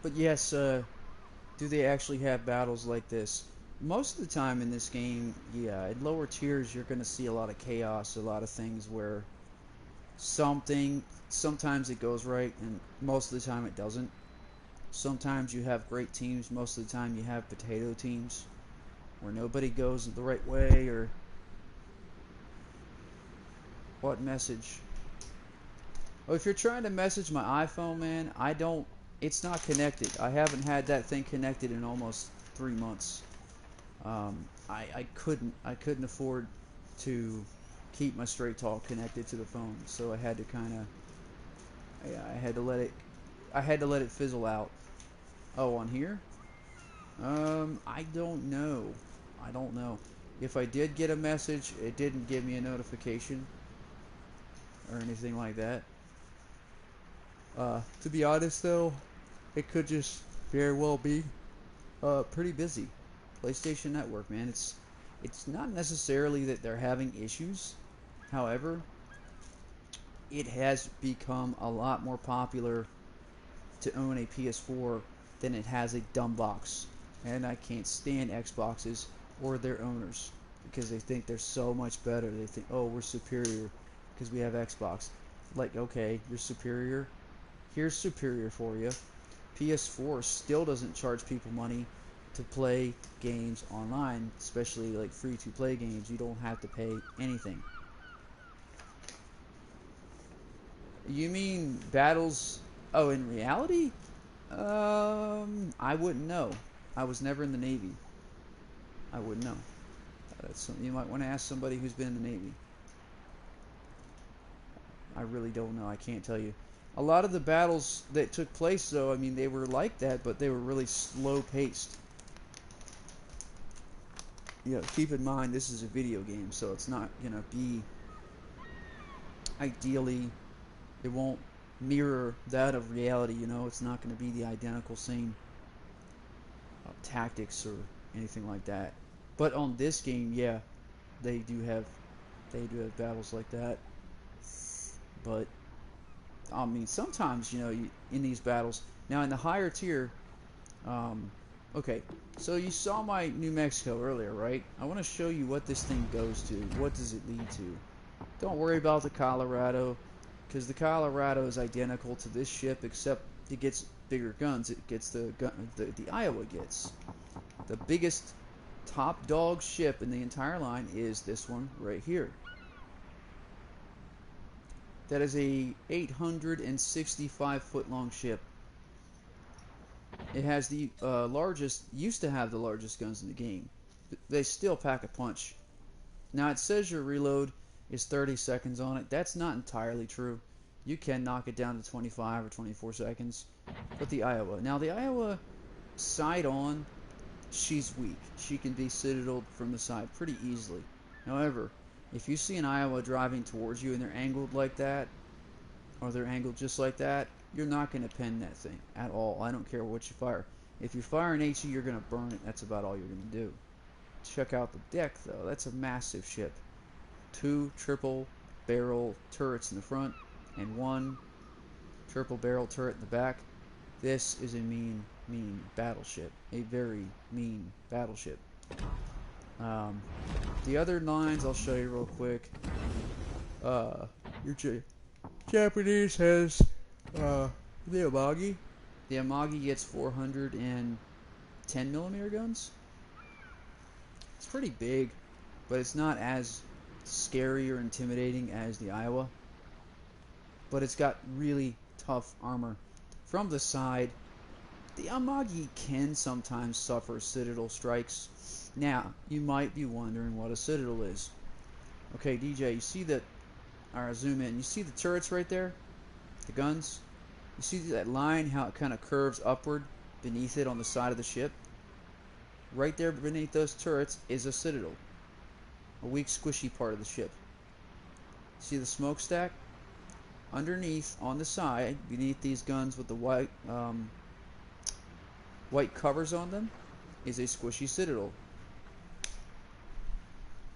But yes, do they actually have battles like this? Most of the time in this game, yeah, at lower tiers you're going to see a lot of chaos, a lot of things where sometimes it goes right and most of the time it doesn't. Sometimes you have great teams, most of the time you have potato teams where nobody goes the right way, or what message? Oh, if you're trying to message my iPhone, man, it's not connected. I haven't had that thing connected in almost 3 months. I couldn't afford to keep my straight talk connected to the phone. So I had to kind of, yeah, I had to let it fizzle out. Oh, on here? I don't know. I don't know. If I did get a message, it didn't give me a notification or anything like that. To be honest though, it could just very well be pretty busy. PlayStation Network, man. It's not necessarily that they're having issues. However, it has become a lot more popular to own a PS4 than it has a dumb box. And I can't stand Xboxes or their owners because they think they're so much better. They think, oh, we're superior because we have Xbox. Like, okay, you're superior. Here's superior for you. PS4 still doesn't charge people money to play games online, especially like free-to-play games. You don't have to pay anything. You mean battles? Oh, in reality? I wouldn't know. I was never in the Navy. I wouldn't know. That's something you might want to ask somebody who's been in the Navy. I really don't know. I can't tell you. A lot of the battles that took place, though, I mean, they were like that, but they were really slow-paced. You know, keep in mind, this is a video game, so it's not going to be... Ideally, it won't mirror that of reality, you know? It's not going to be the identical same tactics or anything like that. But on this game, yeah, they do have battles like that. But I mean, sometimes, you know, in these battles, now in the higher tier, okay, so you saw my New Mexico earlier, right? I want to show you what this thing goes to. What does it lead to? Don't worry about the Colorado, because the Colorado is identical to this ship, except it gets bigger guns. It gets the Iowa gets. The biggest top dog ship in the entire line is this one right here. That is a 865 foot long ship. It has the largest, used to have the largest guns in the game. They still pack a punch. Now it says your reload is 30 seconds on it. That's not entirely true. You can knock it down to 25 or 24 seconds. But the Iowa. Now the Iowa side on, she's weak. She can be citadeled from the side pretty easily. However, if you see an Iowa driving towards you and they're angled like that, or they're angled just like that, you're not going to pin that thing at all. I don't care what you fire. If you fire an HE, you're going to burn it. That's about all you're going to do. Check out the deck, though. That's a massive ship. 2 triple barrel turrets in the front and 1 triple barrel turret in the back. This is a mean battleship. A very mean battleship. The other lines I'll show you real quick. Your Japanese has the Amagi. The Amagi gets 410 millimeter guns. It's pretty big, but it's not as scary or intimidating as the Iowa. But it's got really tough armor. From the side, the Amagi can sometimes suffer citadel strikes. Now, you might be wondering what a citadel is. Okay, DJ, you see that... Alright, zoom in. You see the turrets right there? The guns? You see that line, how it kind of curves upward beneath it on the side of the ship? Right there beneath those turrets is a citadel. A weak, squishy part of the ship. See the smokestack? Underneath, on the side, beneath these guns with the white covers on them, is a squishy citadel.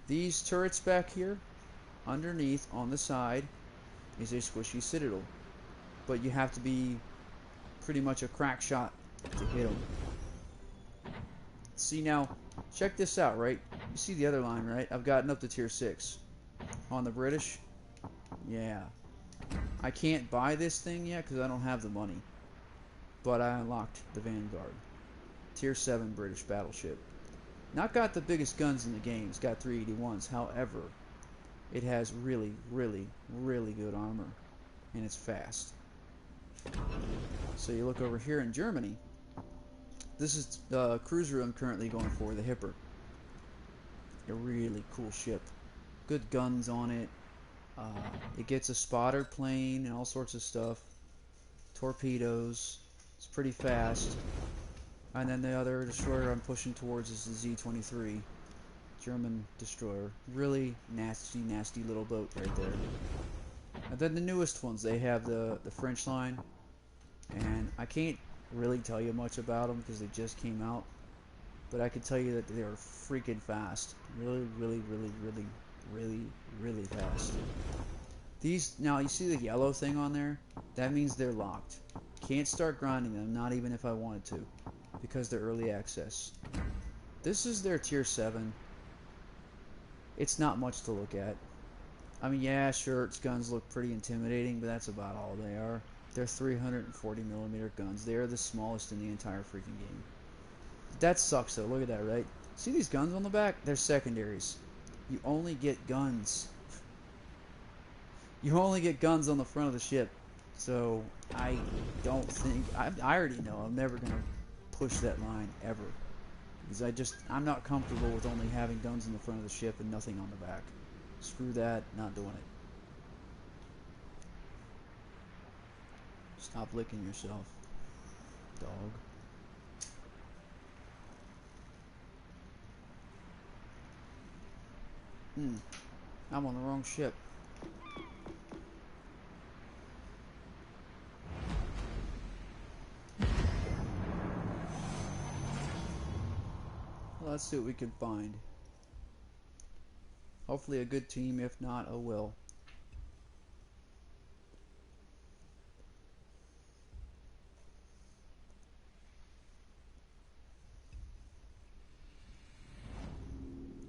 These turrets back here, underneath, on the side, is a squishy citadel. But you have to be pretty much a crack shot to hit them. See now, check this out, right? You see the other line, right? I've gotten up to tier 6. On the British, yeah. I can't buy this thing yet because I don't have the money. But I unlocked the Vanguard. Tier 7 British battleship. Not got the biggest guns in the game. It's got 381s. However, it has really, really, really good armor. And it's fast. So you look over here in Germany. This is the cruiser I'm currently going for, the Hipper. A really cool ship. good guns on it. It gets a spotter plane and all sorts of stuff. Torpedoes. It's pretty fast. And then the other destroyer I'm pushing towards is the Z-23. German destroyer. Really nasty, nasty little boat right there. And then the newest ones, they have the French line. And I can't really tell you much about them because they just came out. But I can tell you that they are freaking fast. Really, really, really, really, really, really fast. These, now you see the yellow thing on there? That means they're locked. Can't start grinding them, not even if I wanted to. Because they're early access. This is their tier 7. It's not much to look at. I mean, yeah, sure, its guns look pretty intimidating, but that's about all they are. They're 340mm guns. They are the smallest in the entire freaking game. That sucks, though. Look at that, right? See these guns on the back? They're secondaries. You only get guns. You only get guns on the front of the ship. So, I don't think... I already know I'm never going to push that line, ever. Because I'm not comfortable with only having guns in the front of the ship and nothing on the back. Screw that, not doing it. Stop licking yourself, dog. I'm on the wrong ship. Well, let's see what we can find. Hopefully a good team, if not, oh well.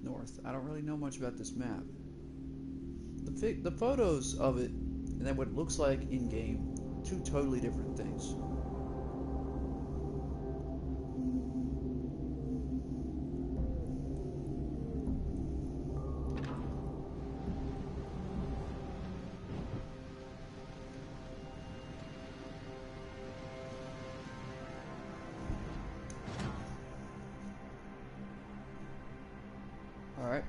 North. I don't really know much about this map. The photos of it, and then what it looks like in-game, two totally different things. Alright.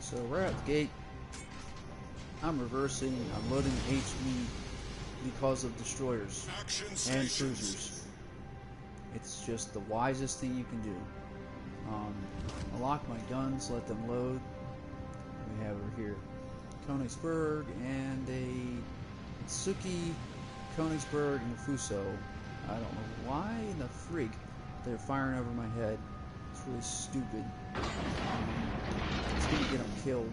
So we're at the gate. I'm reversing. I'm loading HE because of destroyers and cruisers. It's just the wisest thing you can do. I'll lock my guns, let them load. We have over here Königsberg and a Itsuki, Königsberg, and a Fuso. I don't know why in the freak they're firing over my head. It's really stupid. It's gonna get them killed.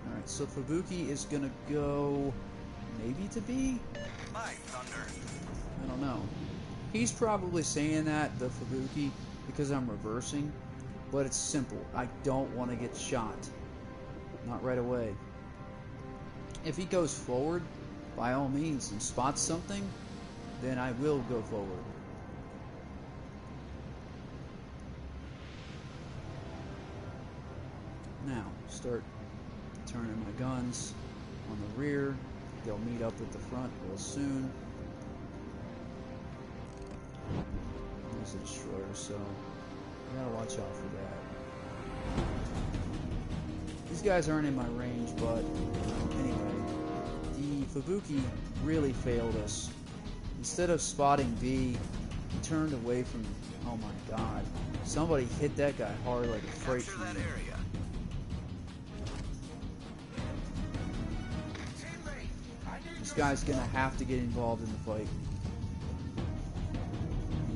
Alright, so Fubuki is gonna go maybe to B? My thunder. I don't know. He's probably saying that, the Fubuki, because I'm reversing, but it's simple. I don't want to get shot. Not right away. If he goes forward, by all means, and spots something, then I will go forward. Now, start turning my guns on the rear. They'll meet up with the front real soon. There's a destroyer, so I gotta watch out for that. These guys aren't in my range, but anyway, the Fubuki really failed us. Instead of spotting B, he turned away from. Oh my God! Somebody hit that guy hard like a freight train. This guy's gonna have to get involved in the fight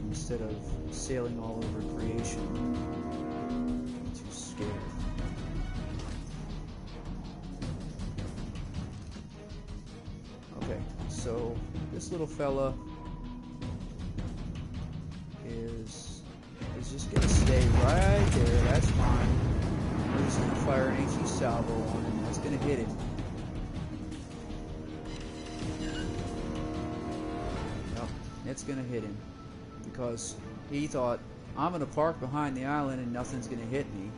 instead of sailing all over creation. Too scared. Okay, so this little fella is just gonna stay right there. That's fine. We're just gonna fire an HE salvo on him. That's gonna hit him. It's gonna hit him because he thought I'm gonna park behind the island and nothing's gonna hit me.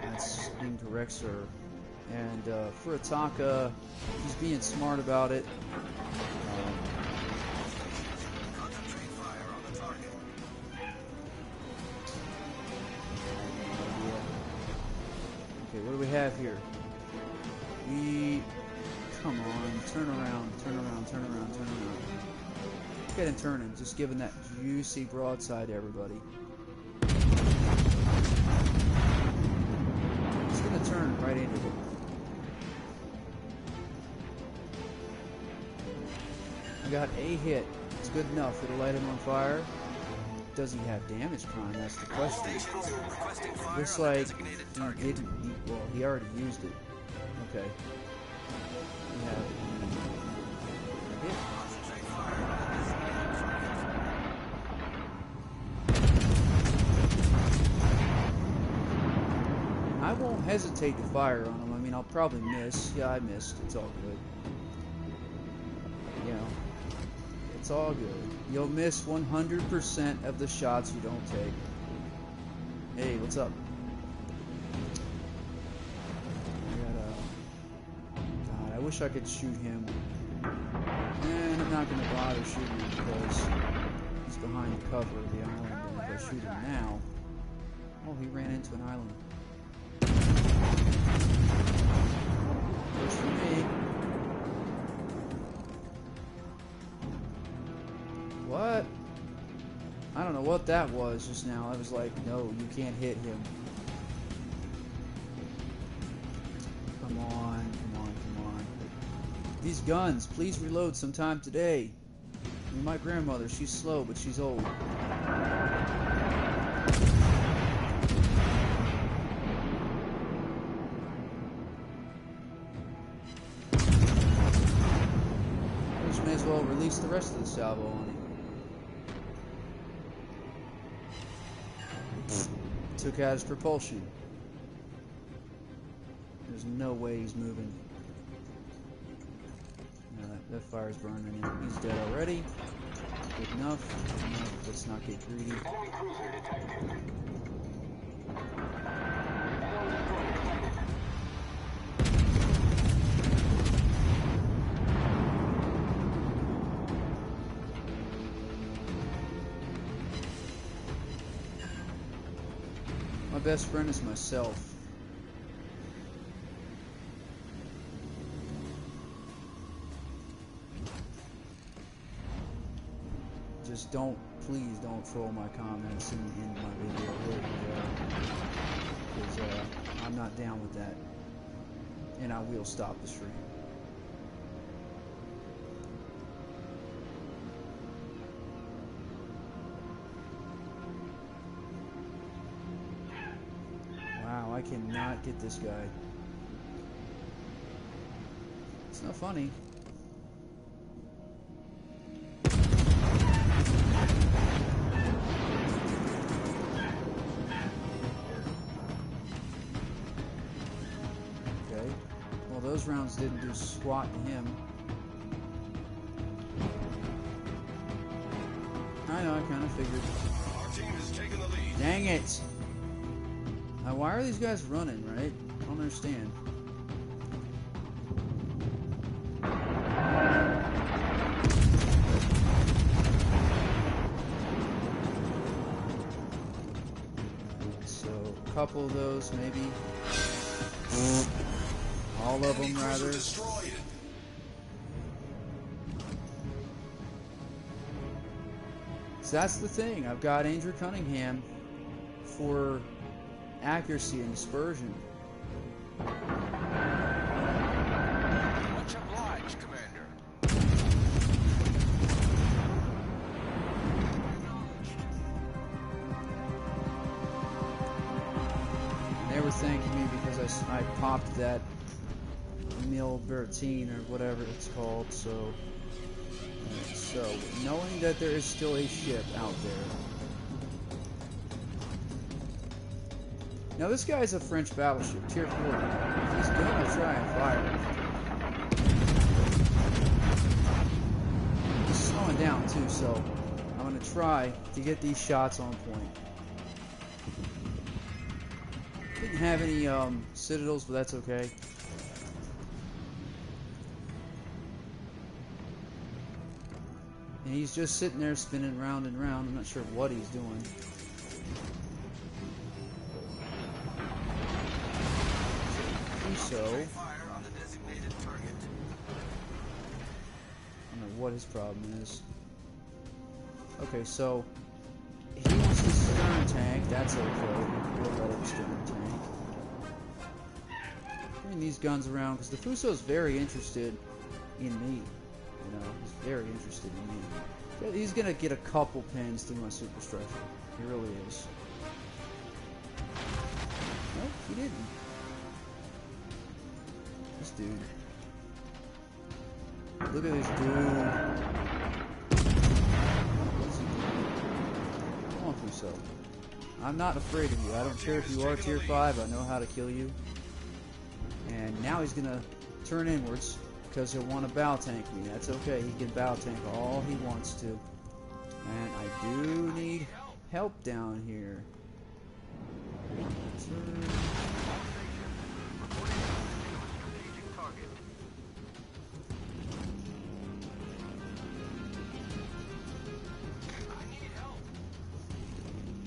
That's incorrect, sir. And Furataka, he's being smart about it. what do we have here? Come on, turn around, turn around, turn around, turn around. Look at him turning, just giving that juicy broadside to everybody. He's gonna turn right into it. I got a hit. It's good enough. It'll light him on fire. Does he have damage prime? That's the question. Looks like he didn't. Well, he already used it. Okay. We have hit. I won't hesitate to fire on him. I mean, I'll probably miss. Yeah, I missed. It's all good. You know, it's all good. You'll miss 100% of the shots you don't take. Hey, what's up? God, I wish I could shoot him. And I'm not going to bother shooting him because he's behind the cover of the island. And if I shoot him now... Oh, he ran into an island. Works for me. What? I don't know what that was just now. I was like, no, you can't hit him. Come on, come on, come on. These guns, please reload sometime today. I mean, my grandmother, she's slow, but she's old. Just may as well release the rest of the salvo on him. Took out his propulsion. There's no way he's moving. No, that fire's burning him. He's dead already. Good enough. Good enough. Let's not get greedy. Enemy cruiser detected. My best friend is myself. Just please don't troll my comments in my video, because I'm not down with that, and I will stop the stream. Wow, I cannot get this guy. It's not funny. Okay. Well, those rounds didn't do squat to him. I know, I kind of figured. Our team has taken the lead. Dang it! Now, why are these guys running, right? I don't understand. So, a couple of those, maybe. All of them, rather. Destroyed. So that's the thing. I've got Andrew Cunningham for accuracy and dispersion. Much obliged, Commander. They were thanking me because I popped that Mil Bertine or whatever it's called. So knowing that there is still a ship out there. Now this guy's a French battleship, tier 4. He's gonna try and fire. He's slowing down too, so I'm gonna try to get these shots on point. Didn't have any citadels, but that's okay. And he's just sitting there spinning round and round. I'm not sure what he's doing. Fuso. Concentrate fire on the designated target. I don't know what his problem is. Okay, so he wants the stern tank. That's okay. We'll let him stern tank. Bring these guns around because the Fuso is very interested in me. You know, he's very interested in me. He's gonna get a couple pins through my superstructure. He really is. Nope, he didn't. This dude. Look at this dude. What's he doing? Come on, Fuso. I'm not afraid of you. I don't care if you are tier 5. I know how to kill you. And now he's gonna turn inwards because he'll want to bow tank me. That's okay. He can bow tank all he wants to. And I do need help down here.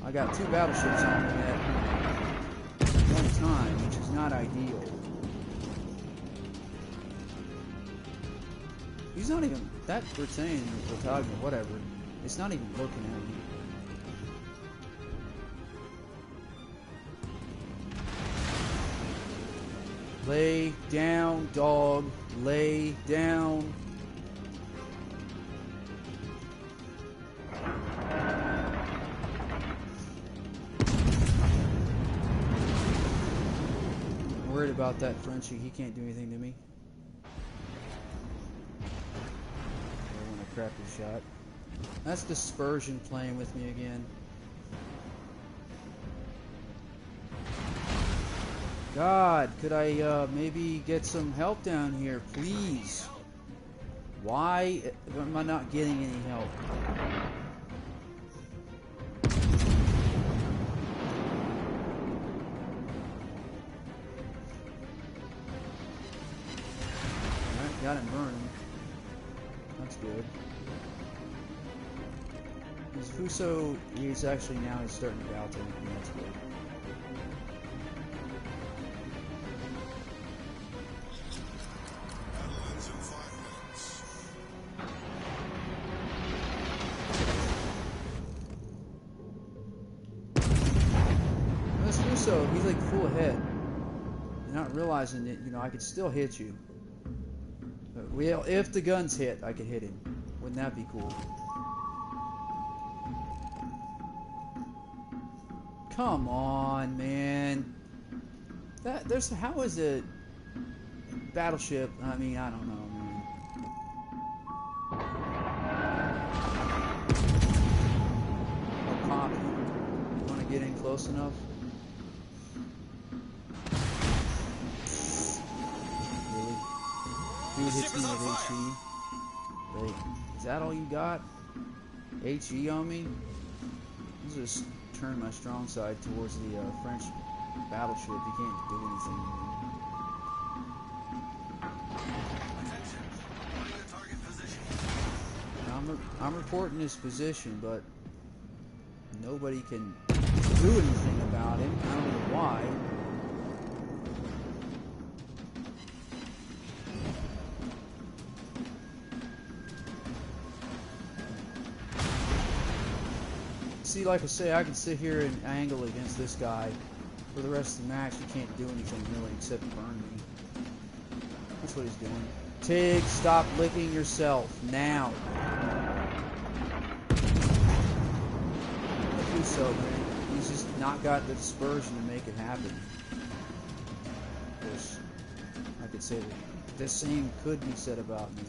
I got 2 battleships on me at one time, which is not ideal. He's not even that retained the target, whatever. It's not even looking at me. Lay down, dog. Lay down. I'm worried about that Frenchie. He can't do anything to me. I want a crappy shot. That's Dispersion playing with me again. God, could I maybe get some help down here, please? Why am I not getting any help? Alright, got him burning. That's good. His Fuso, he's actually now starting to bow tank me. That's good. So he's like full ahead. You're not realizing that, you know, I could still hit you. But well, if the guns hit, I could hit him. Wouldn't that be cool? Come on, man. How is a battleship? I mean, I don't know, man. Oh, copy. You want to get in close enough? Dude hits me with HE. Wait, is that all you got? HE on me? I'll just turn my strong side towards the French battleship. He can't do anything. Attention. Reporting the target position. I'm reporting his position, but nobody can do anything about him. I don't know why. See, like I say, I can sit here and angle against this guy for the rest of the match. He can't do anything really except burn me. That's what he's doing. Tig, stop licking yourself now. So, man, he's just not got the dispersion to make it happen. Of course, I could say that the same could be said about me.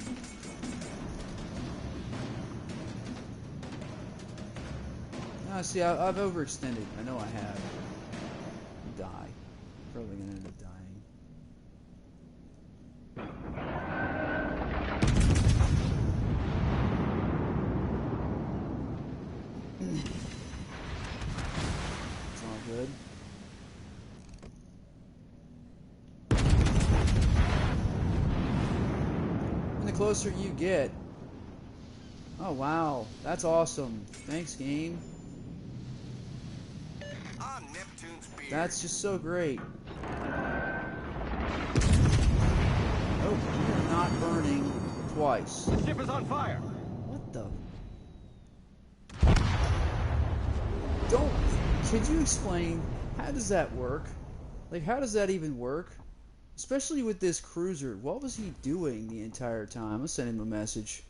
See, I've overextended. I know I have. Die. Probably gonna end up dying. It's all good. And the closer you get. Oh wow, that's awesome. Thanks, game. That's just so great. twice. The ship is on fire. What the? Don't. Could you explain how does that work? Like, how does that even work? Especially with this cruiser. What was he doing the entire time? I'll send him a message.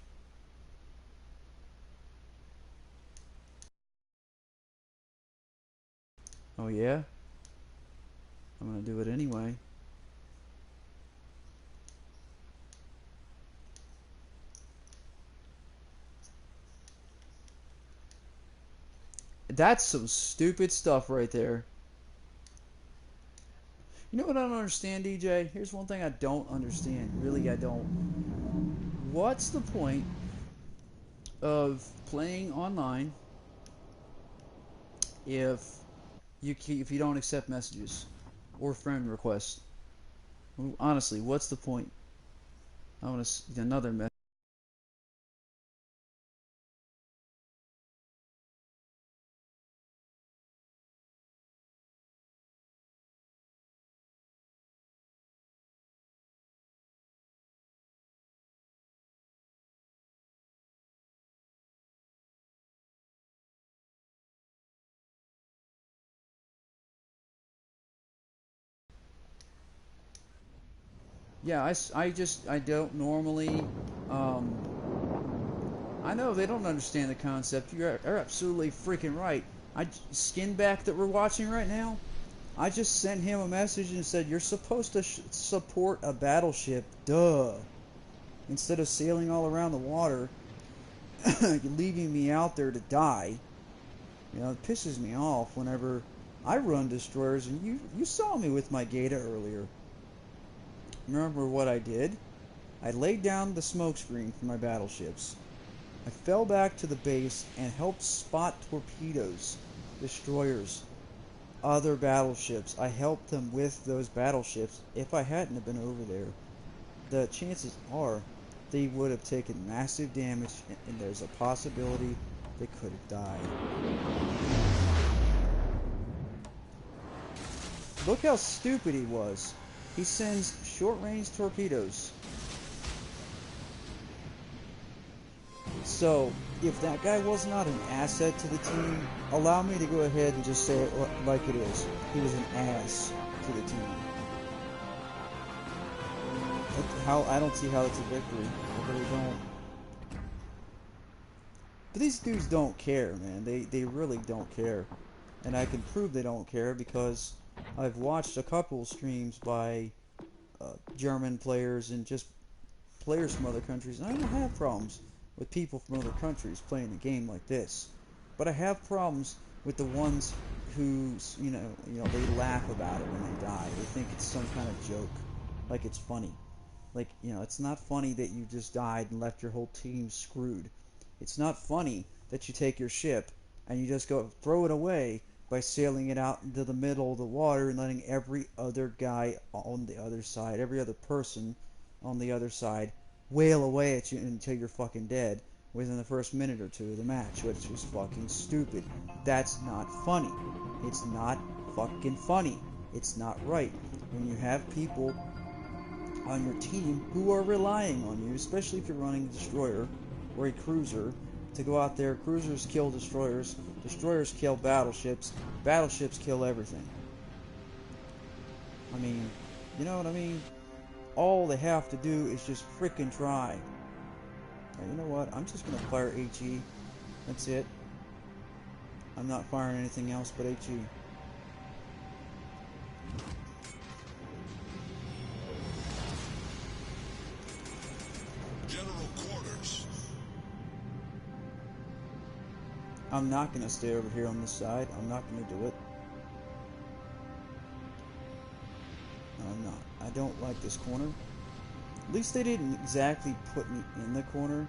Oh yeah? I'm gonna do it anyway. That's some stupid stuff right there. You know what I don't understand, DJ? Here's one thing I don't understand. Really, I don't. What's the point of playing online if you don't accept messages or friend requests? Honestly, what's the point? I want to another message. Yeah, I don't normally. Um, I know they don't understand the concept. You're absolutely freaking right. Skinback that we're watching right now. I just sent him a message and said you're supposed to support a battleship, duh. Instead of sailing all around the water, leaving me out there to die. You know, it pisses me off whenever I run destroyers, and you saw me with my Gata earlier. Remember what I did? I laid down the smoke screen for my battleships. I fell back to the base and helped spot torpedoes, destroyers, other battleships. I helped them with those battleships. If I hadn't have been over there, the chances are they would have taken massive damage, and there's a possibility they could have died. Look how stupid he was. He sends short-range torpedoes. So, if that guy was not an asset to the team, allow me to go ahead and just say it like it is. He was an ass to the team. I don't see how it's a victory. I really don't. But these dudes don't care, man. They really don't care. And I can prove they don't care because I've watched a couple streams by German players and just players from other countries, and I don't have problems with people from other countries playing a game like this. But I have problems with the ones who, they laugh about it when they die. They think it's some kind of joke, like it's funny. Like, it's not funny that you just died and left your whole team screwed. It's not funny that you take your ship and you just go throw it away by sailing it out into the middle of the water and letting every other guy on the other side, every other person on the other side, wail away at you until you're fucking dead within the first minute or two of the match, which is fucking stupid. That's not funny. It's not fucking funny. It's not right. When you have people on your team who are relying on you, especially if you're running a destroyer or a cruiser, to go out there. Cruisers kill destroyers, destroyers kill battleships, battleships kill everything. I mean, you know what I mean? All they have to do is just frickin' try. Now, you know what? I'm just gonna fire HE. That's it. I'm not firing anything else but HE. General quarters. I'm not gonna stay over here on this side. I'm not gonna do it. No, I'm not. I don't like this corner. At least they didn't exactly put me in the corner.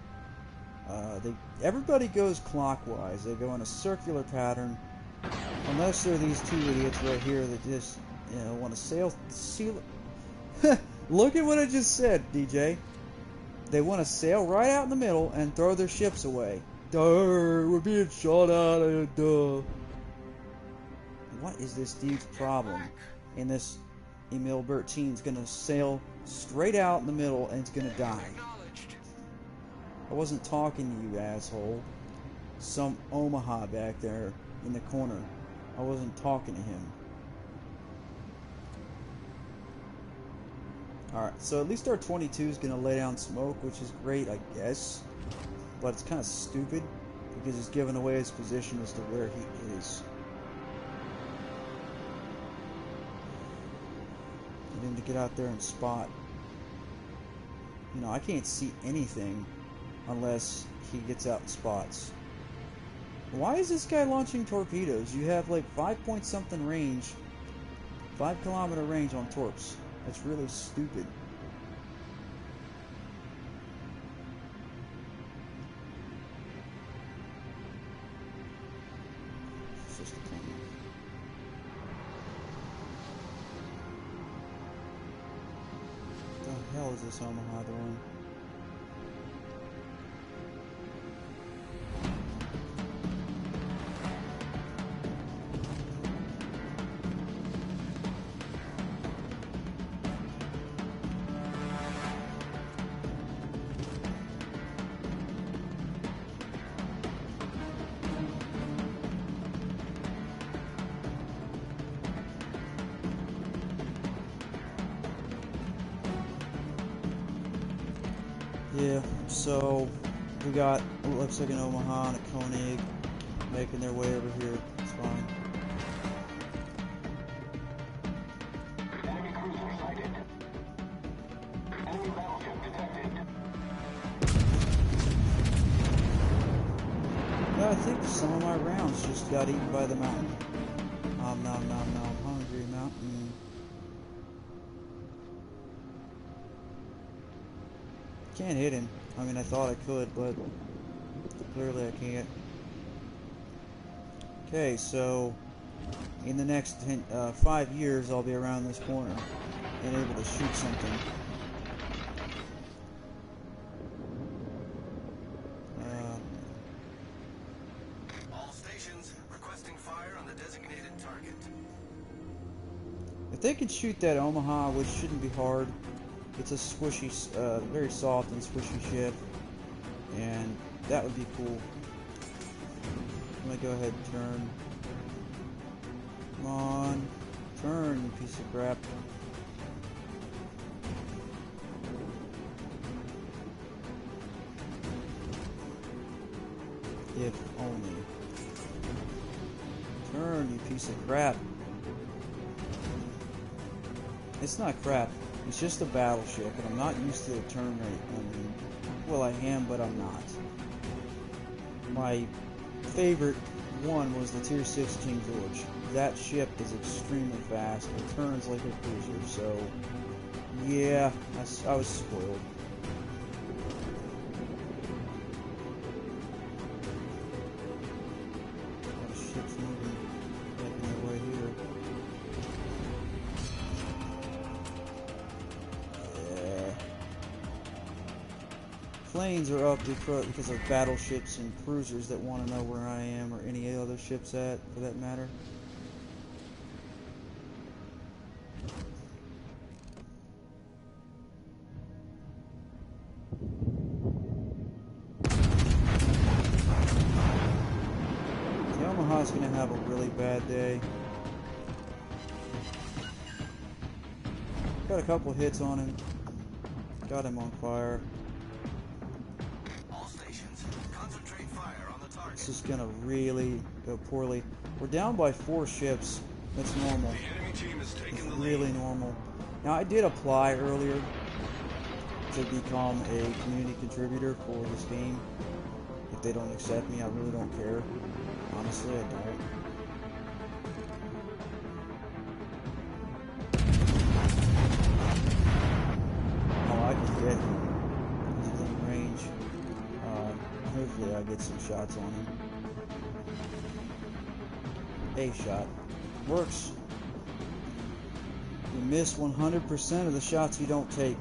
Everybody goes clockwise. They go in a circular pattern. Unless they're these two idiots right here that just, want to sail. Look at what I just said, DJ. They want to sail right out in the middle and throw their ships away. Duh, we're being shot at. Duh. What is this dude's problem? And this Emil Bertin's gonna sail straight out in the middle and it's gonna die. I wasn't talking to you, asshole. Some Omaha back there in the corner. I wasn't talking to him. Alright, so at least our 22 is going to lay down smoke, which is great, I guess. But it's kind of stupid, because he's giving away his position as to where he is. Need him to get out there and spot. You know, I can't see anything unless he gets out and spots. Why is this guy launching torpedoes? You have like 5-point-something range, 5-kilometer range on torps. That's really stupid. It's just a plane. What the hell is this Omaha doing? Yeah, so we got what looks like an Omaha and a Koenig making their way over here. It's fine. Enemy cruiser sighted. Enemy battleship detected. Yeah, I think some of my rounds just got eaten by the mountain. Nom nom nom nom, hungry mountain. Can't hit him. I mean, I thought I could, but clearly I can't. Okay, so in the next 5 years, I'll be around this corner and able to shoot something. All stations requesting fire on the designated target. If they can shoot that Omaha, which shouldn't be hard, it's a squishy, very soft and squishy ship, and that would be cool. I'm gonna go ahead and turn. Come on, turn, you piece of crap. If only. Turn, you piece of crap. It's not crap. It's just a battleship, and I'm not used to the turn rate. I mean, well, I am, but I'm not. My favorite one was the Tier 6 King George. That ship is extremely fast and turns like a cruiser, so yeah, I was spoiled. A lot of ships moving, making their way here. Planes are up because of battleships and cruisers that want to know where I am, or any other ships at, for that matter. The Omaha's going to have a really bad day. Got a couple hits on him. Got him on fire. This is gonna really go poorly. We're down by 4 ships. That's normal. It's really normal. Now, I did apply earlier to become a community contributor for this game. If they don't accept me, I really don't care. Honestly, I don't. Oh, I can get him. He's in range. Hopefully I get some shots on him. A shot. Works. You miss 100% of the shots you don't take.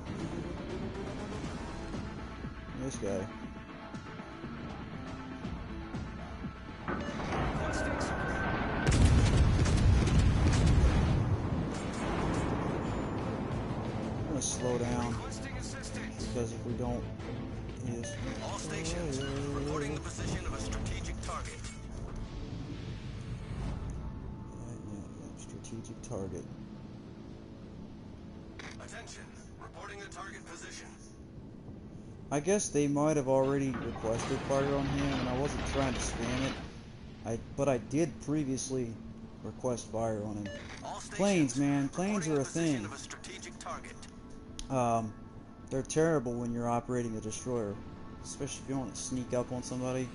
This guy. I'm gonna slow down, because if we don't Yes. All stations, reporting the position of a strategic target. Yeah. Strategic target. Attention, reporting the target position. I guess they might have already requested fire on him, and I wasn't trying to spam it. But I did previously request fire on him. All stations, Planes, man, planes are a thing. of a strategic target. They're terrible when you're operating a destroyer, especially if you want to sneak up on somebody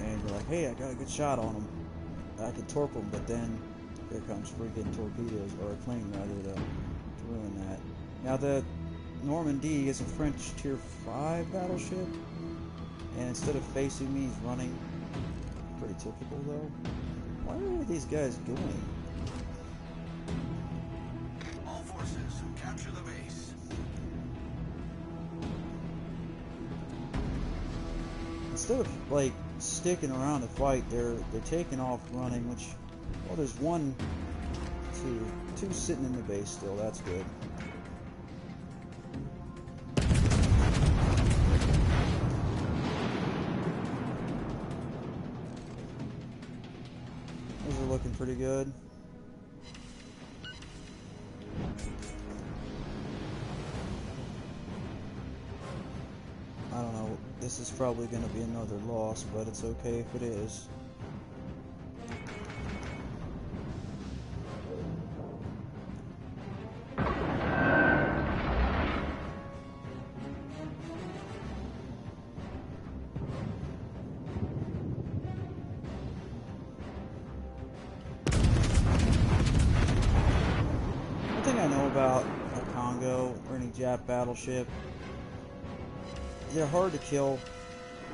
and you're like, hey, I got a good shot on them. I could torp them, but then here comes freaking torpedoes, or a plane rather, to ruin that. Now the Normandy is a French Tier 5 battleship, and instead of facing me, he's running. Pretty typical though. Where are these guys going? All forces, capture the base. Instead of like sticking around to fight, they're taking off running. Which, well, there's two sitting in the base still. That's good. Those are looking pretty good. I don't know, this is probably going to be another loss, but it's okay if it is. One thing I know about a Congo or any Jap battleship, they're hard to kill,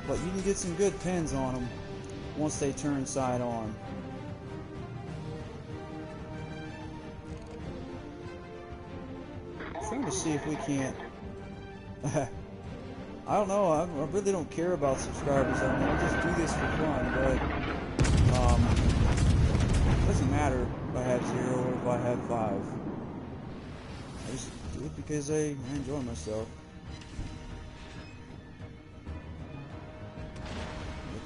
but you can get some good pins on them once they turn side on. I'm trying to see if we can't... I don't know, I really don't care about subscribers. I mean, I just do this for fun, but it doesn't matter if I have 0 or if I have 5. I just do it because I enjoy myself.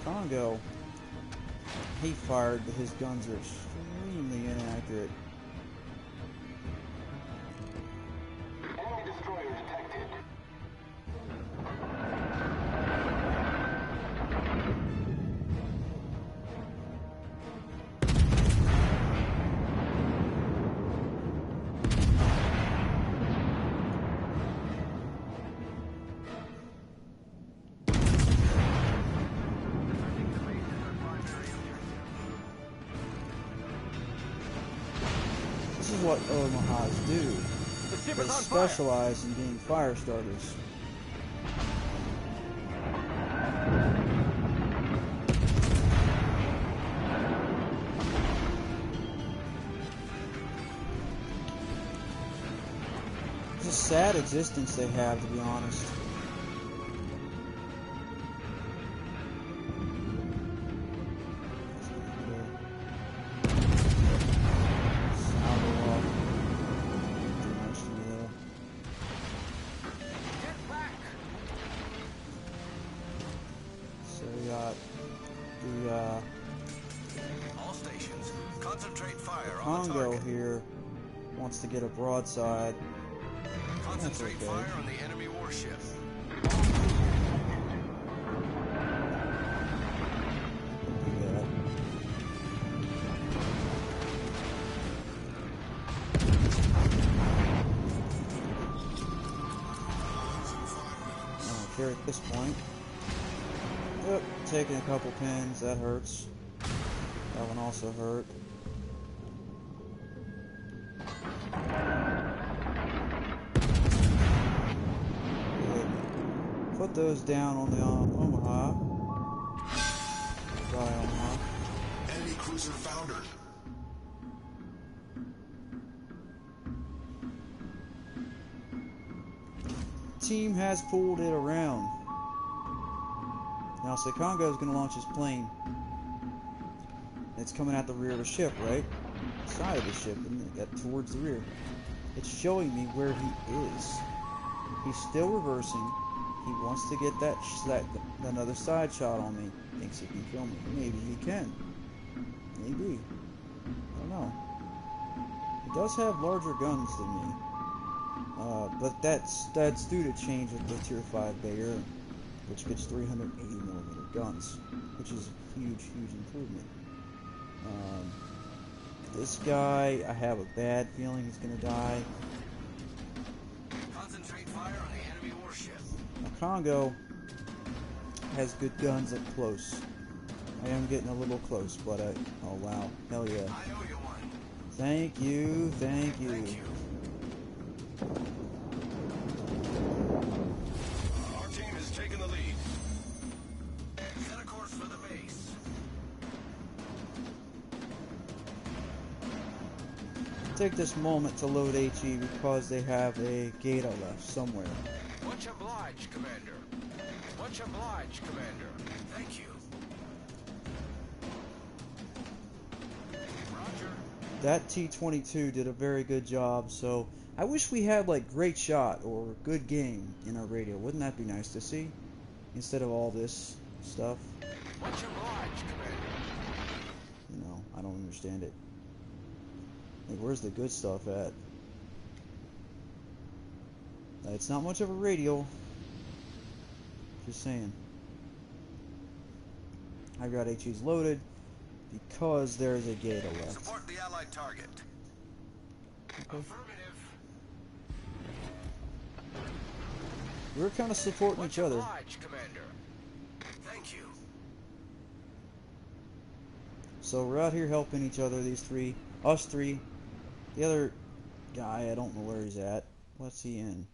Congo, he fired, but his guns are extremely inaccurate. Enemy destroyer detected. This is what Omahas do. They specialize in being fire starters. It's a sad existence they have, to be honest. All stations, concentrate fire on the Congo target. here wants to get a broadside. Concentrate okay. fire on the enemy warship. Yeah. I don't care at this point. Yep, taking a couple pins, that hurts. That one also hurt. Good. Put those down on the Omaha. Goodbye, Omaha. Enemy cruiser foundered. Team has pulled it around. Now, say Congo is going to launch his plane. It's coming out the rear of the ship, right? Side of the ship, and towards the rear. It's showing me where he is. He's still reversing. He wants to get that another side shot on me. Thinks he can kill me. Maybe he can. Maybe. I don't know. He does have larger guns than me. But that's due to change with the Tier 5 Bayer, which gets 380mm guns, which is a huge improvement. This guy, I have a bad feeling he's gonna die. Concentrate fire on the enemy warship. Now, Congo has good guns up close. I am getting a little close, but oh wow, hell yeah. I owe you one. Thank you. Thank you. Our team has taken the lead. Set a course for the base. Take this moment to load HE because they have a Gata left somewhere. Much obliged, Commander. Much obliged, Commander. Thank you. Roger. That T-22 did a very good job, so I wish we had like great shot or good game in our radio. Wouldn't that be nice to see? Instead of all this stuff. Much obliged, Commander. You know, I don't understand it. Like, where's the good stuff at? It's not much of a radio. Just saying. I've got HEs loaded because there's a Gata left. Support the allied target. Okay. Affirmative. We're kind of supporting Much each other. obliged, Commander. Thank you. So we're out here helping each other, these three. Us three. The other guy, I don't know where he's at. What's he in?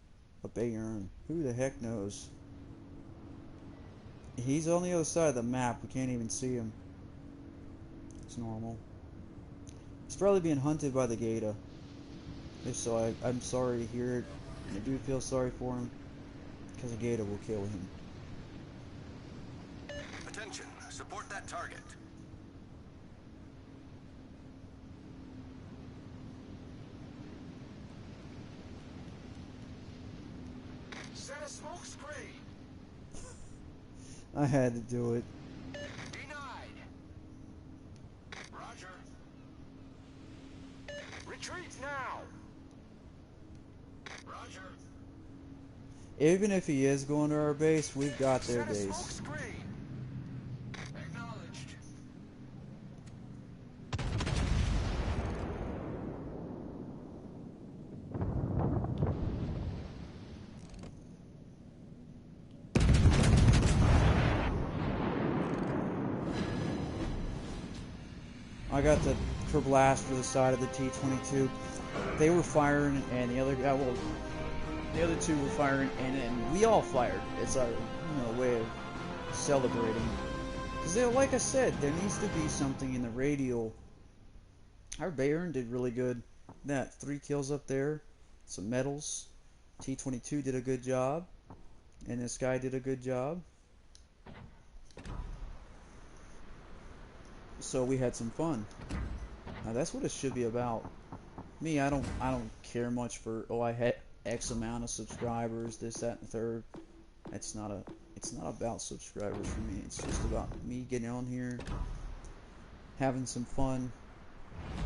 A Bayern. Who the heck knows? He's on the other side of the map. We can't even see him. It's normal. He's probably being hunted by the Gata. If so, I'm sorry to hear it. I do feel sorry for him. Because the Gata will kill him. Attention. Support that target. Set a smoke screen. I had to do it. Denied. Roger. Retreat now. Roger. Even if he is going to our base, we've got their Set a smoke base. screen. Acknowledged. I got the blast for the side of the T-22. They were firing, and the other guy, well, the other two were firing, and then we all fired. It's our, way of celebrating. Because, like I said, there needs to be something in the radio. Our Bayern did really good. That 3 kills up there, some medals. T-22 did a good job, and this guy did a good job. So we had some fun. Now that's what it should be about. Me, I don't care much for I had X amount of subscribers, this, that, and the third. It's not about subscribers for me. It's just about me getting on here, having some fun,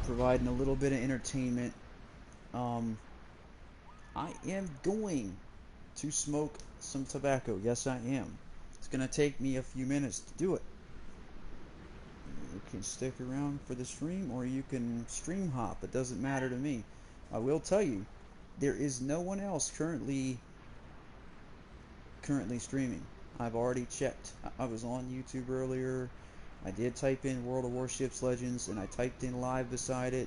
providing a little bit of entertainment. I am going to smoke some tobacco. Yes, I am. It's gonna take me a few minutes to do it. You can stick around for the stream, or you can stream hop. It doesn't matter to me. I will tell you, there is no one else currently streaming. I've already checked. I was on YouTube earlier. I did type in World of Warships Legends, and I typed in live beside it.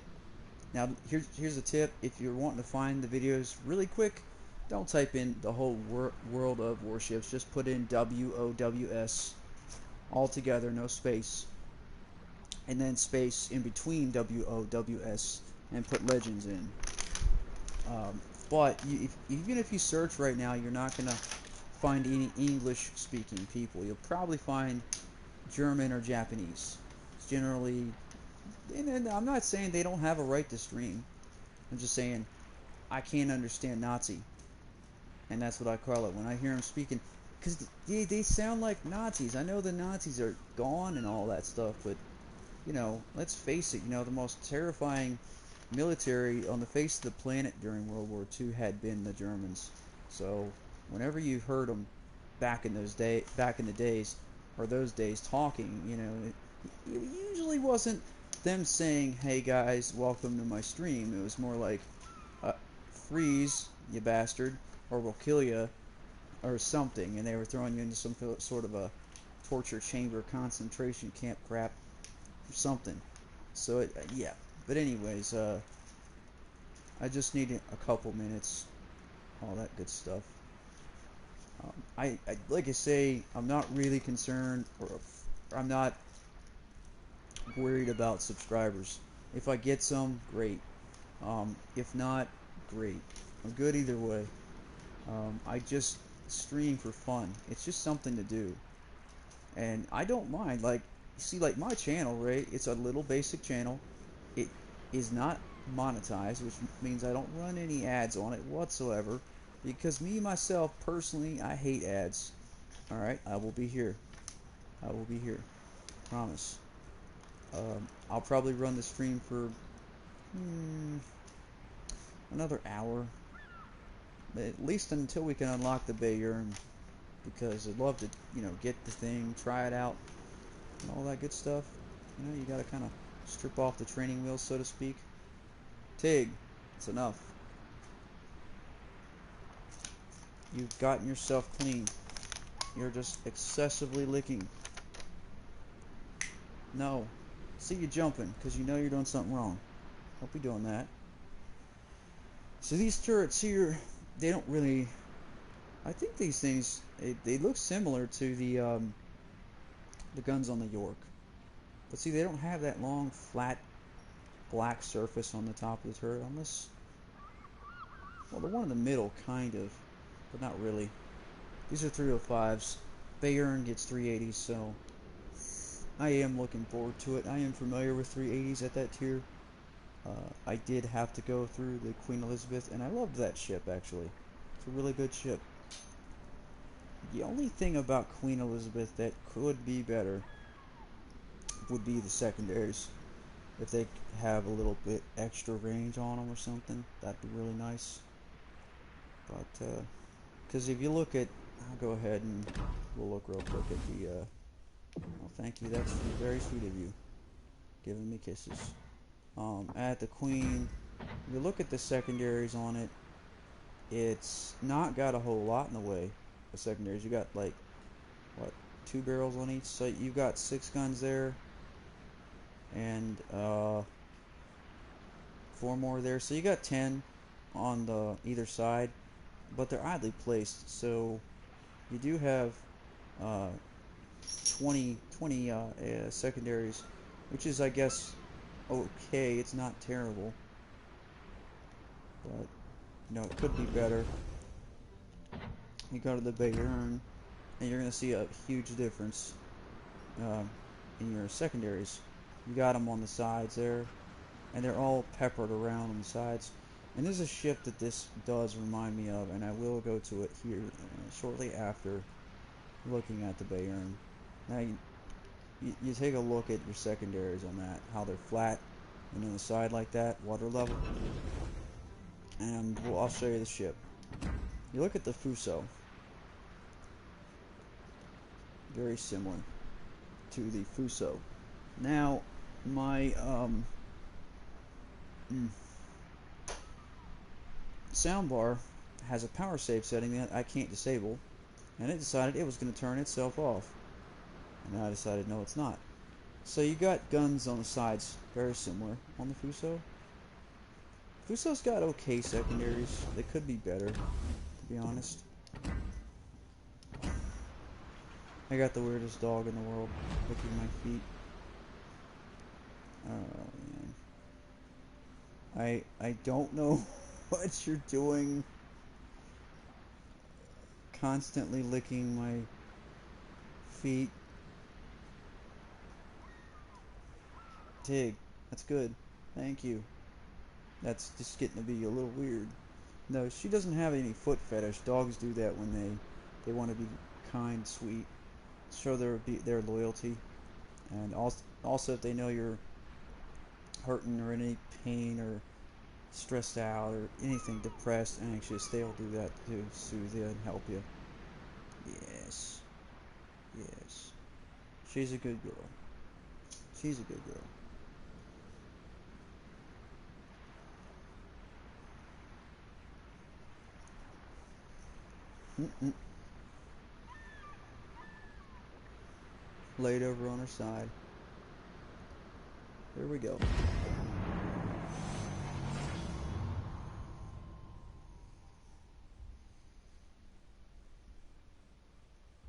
Now, here's a tip. If you're wanting to find the videos really quick, don't type in the whole World of Warships. Just put in WOWS all together, no space. And then space in between WOWS and put Legends in. But even if you search right now, you're not going to find any English-speaking people. You'll probably find German or Japanese. It's generally... And I'm not saying they don't have a right to stream. I'm just saying I can't understand Nazi. And that's what I call it. When I hear them speaking, because they sound like Nazis. I know the Nazis are gone and all that stuff, but you know, let's face it. You know, the most terrifying military on the face of the planet during World War II had been the Germans. So whenever you heard them back in the days, or those days talking, you know, it usually wasn't them saying, "Hey guys, welcome to my stream." It was more like, "Freeze, you bastard, or we'll kill you," or something, and they were throwing you into some sort of a torture chamber, concentration camp crap, or something. So yeah. But anyways, I just need a couple minutes, all that good stuff. I like I say, I'm not really concerned, or I'm not worried about subscribers. If I get some, great. If not, great. I'm good either way. I just stream for fun. It's just something to do, and I don't mind. Like, you see, like my channel, right? It's a little basic channel. It is not monetized, which means I don't run any ads on it whatsoever. Because me myself personally, I hate ads. All right, I will be here. I will be here. Promise. I'll probably run the stream for another hour, at least until we can unlock the Bayern, because I'd love to, you know, get the thing, try it out, and all that good stuff. You know, you gotta kind of strip off the training wheels, so to speak. Tig, it's enough. You've gotten yourself clean. You're just excessively licking. No. See you jumping, because you know you're doing something wrong. Don't be doing that. So these turrets here, they don't really... I think these things, they look similar to the guns on the York. But see, they don't have that long, flat, black surface on the top of the turret, unless... Well, the one in the middle, kind of, but not really. These are 305s. Bayern gets 380s, so I am looking forward to it. I am familiar with 380s at that tier. I did have to go through the Queen Elizabeth, and I loved that ship, actually. It's a really good ship. The only thing about Queen Elizabeth that could be better would be the secondaries. If they have a little bit extra range on them or something, that'd be really nice. But, because if you look at... I'll go ahead and we'll look real quick at the... well, thank you, that's very sweet of you. Giving me kisses. At the Queen, if you look at the secondaries on it, it's not got a whole lot in the way of secondaries. You got, like, what, 2 barrels on each? So you've got 6 guns there, and 4 more there. So you got 10 on the either side, but they're oddly placed. So you do have 20 secondaries, which is, I guess, okay. It's not terrible, but you know, it could be better. You go to the Bayern, and you're going to see a huge difference in your secondaries. You got them on the sides there, and they're all peppered around on the sides. And there's a ship that this does remind me of, and I will go to it here shortly after looking at the Bayern. Now, you take a look at your secondaries on that, how they're flat and on the side like that, water level. And I'll show you the ship. You look at the Fuso. Very similar to the Fuso. Now, my soundbar has a power save setting that I can't disable, and it decided it was going to turn itself off. And I decided no, it's not. So you got guns on the sides, very similar on the Fuso. Fuso's got okay secondaries. They could be better, to be honest. I got the weirdest dog in the world licking my feet. Oh man. I don't know what you're doing. Constantly licking my feet. Tig, that's good. Thank you. That's just getting to be a little weird. No, she doesn't have any foot fetish. Dogs do that when they want to be kind, sweet. Show their loyalty, and also if they know you're hurting or in any pain or stressed out or anything, depressed, anxious, they'll do that to soothe you and help you. Yes. Yes. She's a good girl. She's a good girl. Laid over on her side. There we go.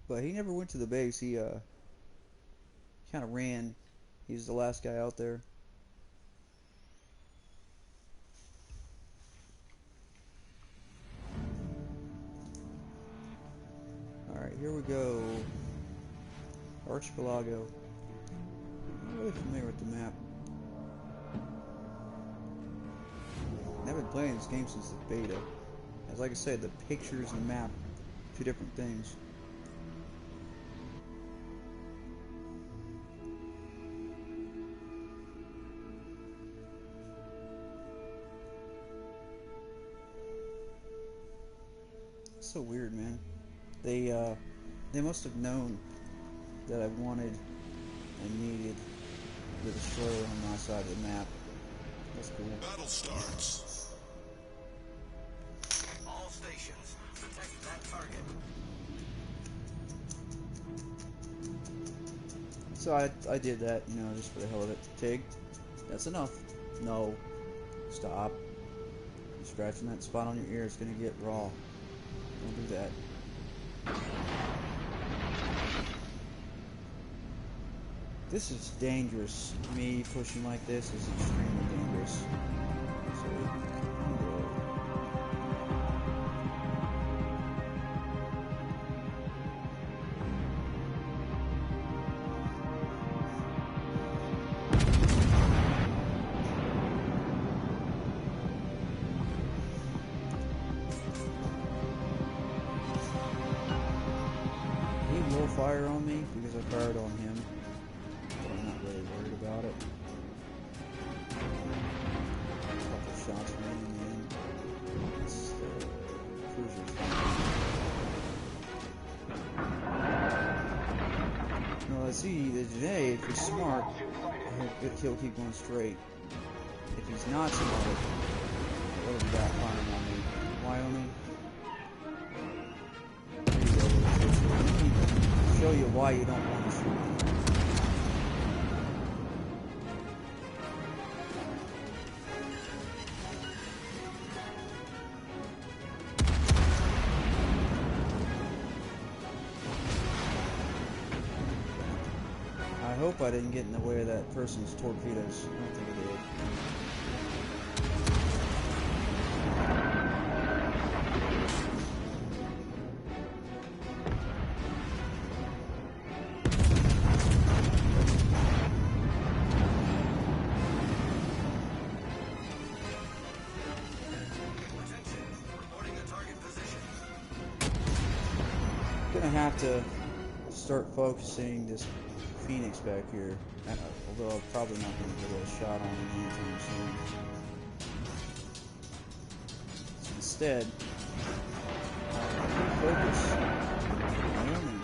But he never went to the base. He kind of ran. He was the last guy out there. Alright, here we go. Archipelago. I'm really familiar with the map. I've been playing this game since the beta. As like I said, the pictures and the map, two different things. It's so weird, man. They must have known that I wanted and needed the destroyer on my side of the map. That's cool. Battle starts. All stations, protect that target. So I did that, you know, just for the hell of it. Tig, that's enough. No. Stop. You're scratching that spot on your ear, it's gonna get raw. Don't do that. This is dangerous. Me pushing like this is extremely dangerous. So, he will fire on me because I fired on him. I'm not really worried about it. A couple shots raining in. It's the cruiser's Now let's see, today, if he's smart, he'll keep going straight. If he's not smart, what have you got firing on me? Wyoming? There you go. Show you why you don't want to shoot me. I hope I didn't get in the way of that person's torpedoes. I don't think I did. Gonna have to start focusing this Phoenix back here, although I'm probably not going to get a shot on him anytime soon. So instead, focus on Wyoming.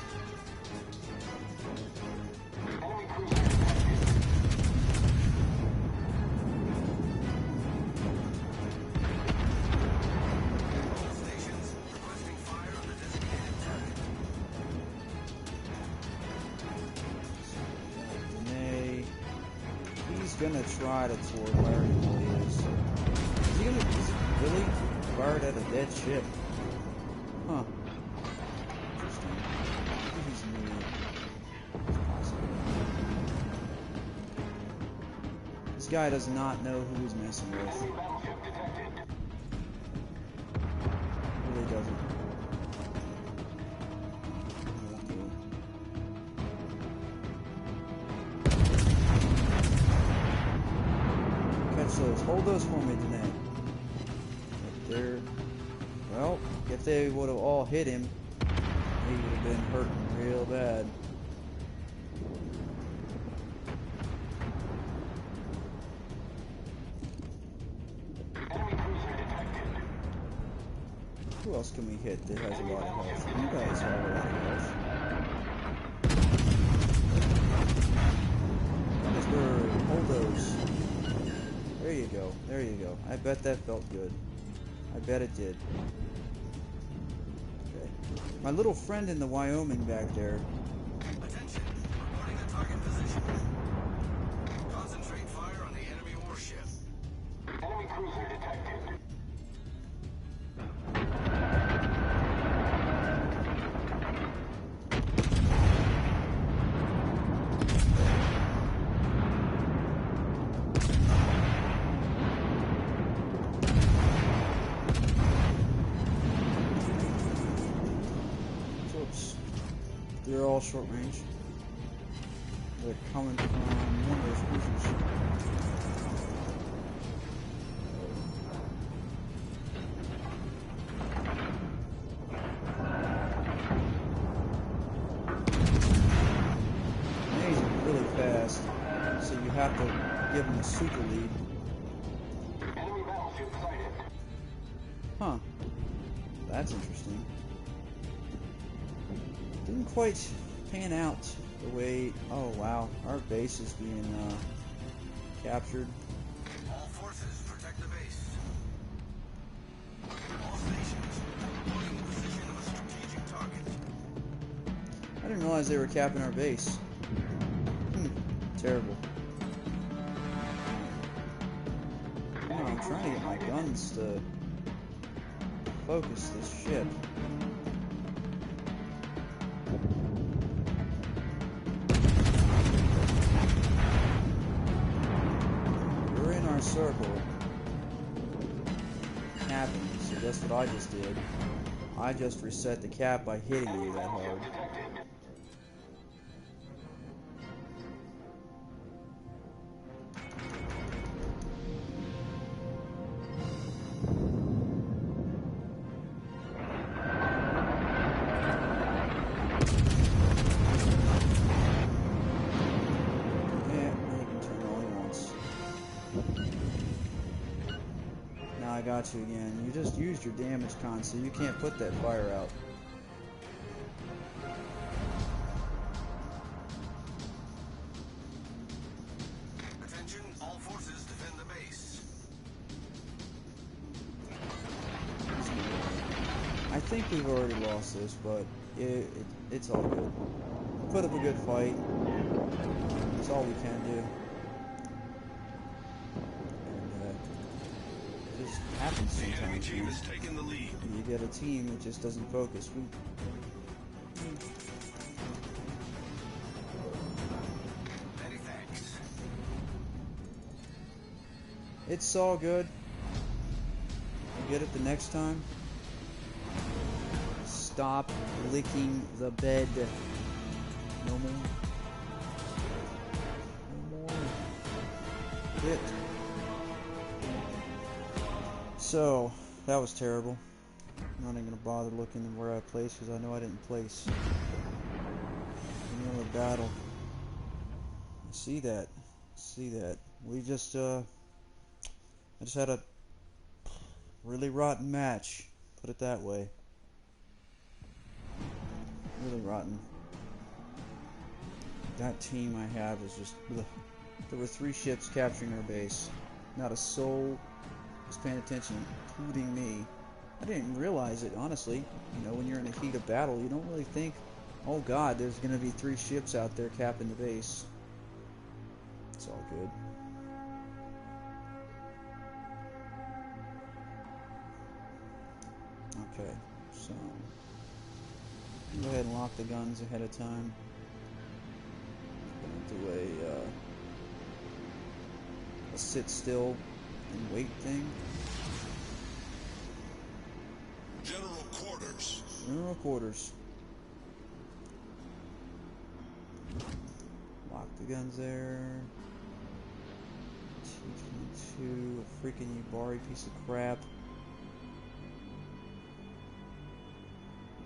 Gonna try to tour where he really is. Is he gonna really fire it at a dead ship? Huh. Interesting. He's new. It's possible. This guy does not know who he's messing with. Really doesn't. Those. Hold those for me tonight. If they're, well, if they would have all hit him, He would have been hurting real bad. Who else can we hit that has a lot of health? You guys have a lot of health. Hold those. There you go. There you go. I bet that felt good. I bet it did. Okay. My little friend in the Wyoming back there. Attention, reporting the target position. Concentrate fire on the enemy warship. Enemy cruiser detected. They're all short range. They're coming from one of those cruisers. Amazing, really fast. So you have to give them a super lead. Enemy battleship sighted. Huh. That's interesting. Didn't quite pan out the way... Oh, wow. Our base is being captured. All forces protect the base. All stations reporting the position of a strategic target. I didn't realize they were capping our base. Terrible. No, I'm trying to get my guns to focus this ship. We're in our circle. Capping. So that's what I just did. I just reset the cap by hitting you that hard. I got you again. You just used your damage con, so you can't put that fire out. Attention, all forces defend the base. I think we've already lost this, but it's all good. Put up a good fight. That's all we can do. It just happens The enemy sometimes. team has taken the lead. You get a team that just doesn't focus. Many thanks. It's all good. We'll get it the next time. Stop licking the bed. No more. No more. Quit. So, that was terrible. I'm not even going to bother looking where I placed because I know I didn't place. In the middle of the battle. I see that. See that. We just, I just had a really rotten match. Put it that way. Really rotten. That team I have is just... Ugh. There were 3 ships capturing our base. Not a soul was paying attention, including me. I didn't realize it, honestly. You know, when you're in the heat of battle, you don't really think, oh god, there's going to be 3 ships out there capping the base. It's all good. Okay, so... go ahead and lock the guns ahead of time. Do a sit still and wait thing. General quarters. General quarters. Lock the guns there. T22, a freaking Yubari piece of crap.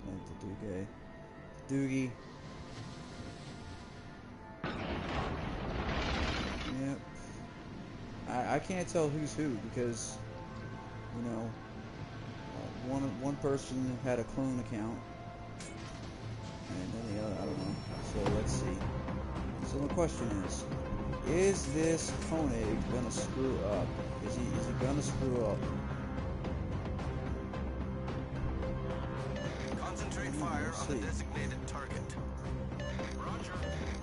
Like the Duque. Doogie. Yep. I can't tell who's who because, you know, one person had a clone account, and then the other, I don't know. So let's see. So the question is this Koenig gonna screw up? Is he gonna screw up? Concentrate fire on the designated target. Roger.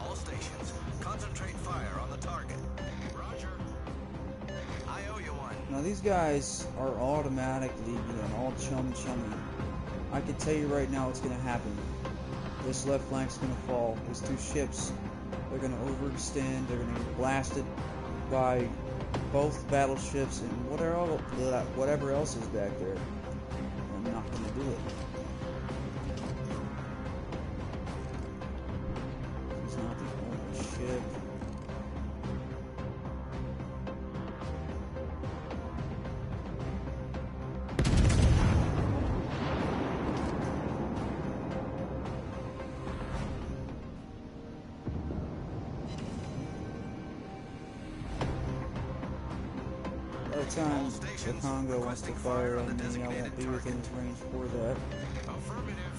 All stations, concentrate fire on the target. Roger. I owe you one. Now these guys are automatically being all chummy. I can tell you right now what's gonna happen. This left flank's gonna fall. These two ships, they're gonna overextend. They're gonna get blasted by both battleships and whatever else is back there. I'm not gonna do it. He's not the only ship. By the time the Congo wants to fire on me, I won't be within his range for that. Affirmative.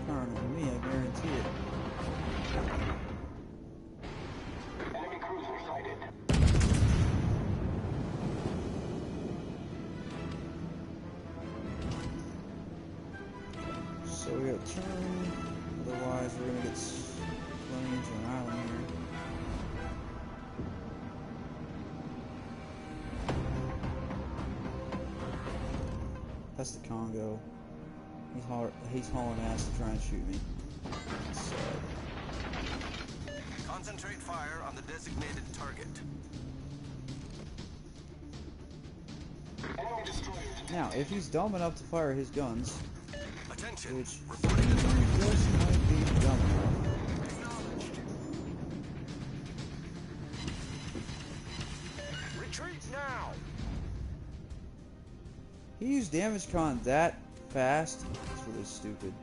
Firing on me, I guarantee it. Enemy cruiser sighted. So we got turn, otherwise we're gonna get running into an island here. That's the Congo. He's hauling ass to try and shoot me. So, Concentrate fire on the designated target. Enemy destroyer detected. now, if he's dumb enough to fire his guns, Attention. which Reporting the target. just might be dumb enough. Acknowledged. Retreat now. He used damage con that fast. It's really stupid.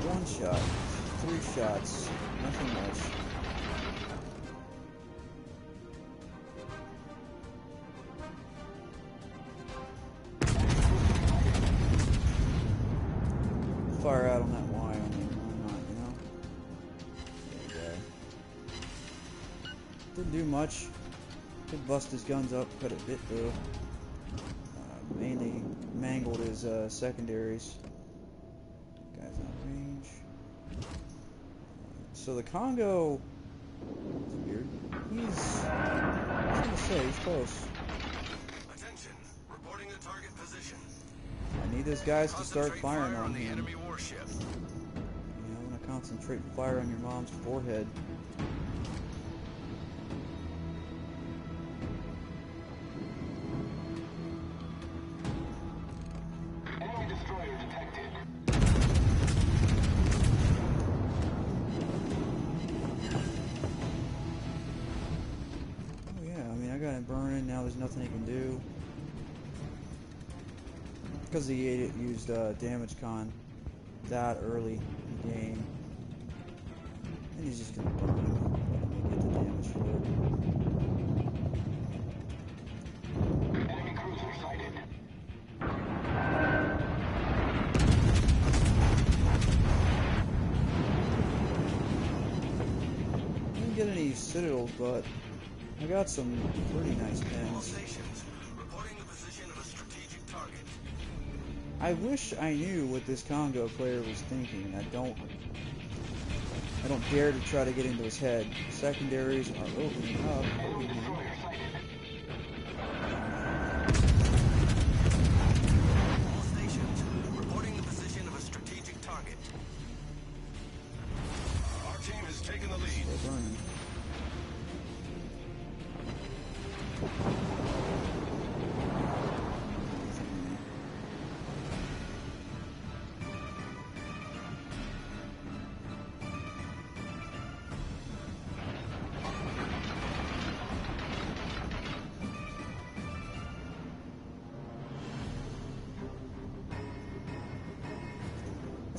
One shot, 3 shots, nothing much. Fire out on that Y on me, why not, you know? There you go. Didn't do much. Could bust his guns up quite a bit though. Mainly mangled his secondaries. Guy's out of range. So the Congo is weird. I was gonna say he's close. Attention. Reporting the target position. I need those guys to start Concentrate firing fire on the him. enemy warship. You know, I'm gonna concentrate fire on your mom's forehead. Enemy destroyer detected. Oh yeah, I mean I got him burning, now there's nothing he can do. Because the idiot used damage con that early in the game. And he's just gonna burn him. Let him get the damage for it. Enemy cruiser sighted. Didn't get any citadels, but I got some pretty nice All pins. stations. Reporting the position of a strategic target. I wish I knew what this Congo player was thinking. I don't dare to try to get into his head. Secondaries are opening up. Enemy destroyer sighted. All stations. Reporting the position of a strategic target. Our team has taken the lead. They're burning.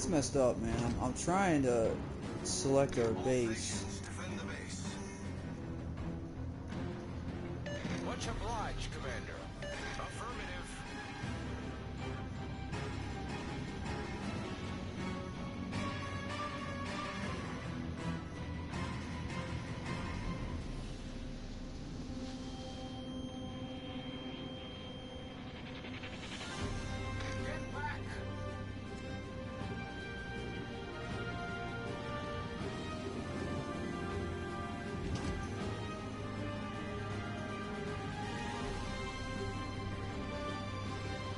It's messed up, man. I'm trying to select our All base. stations, defend the base. Much obliged, Commander. Affirmative. Get back!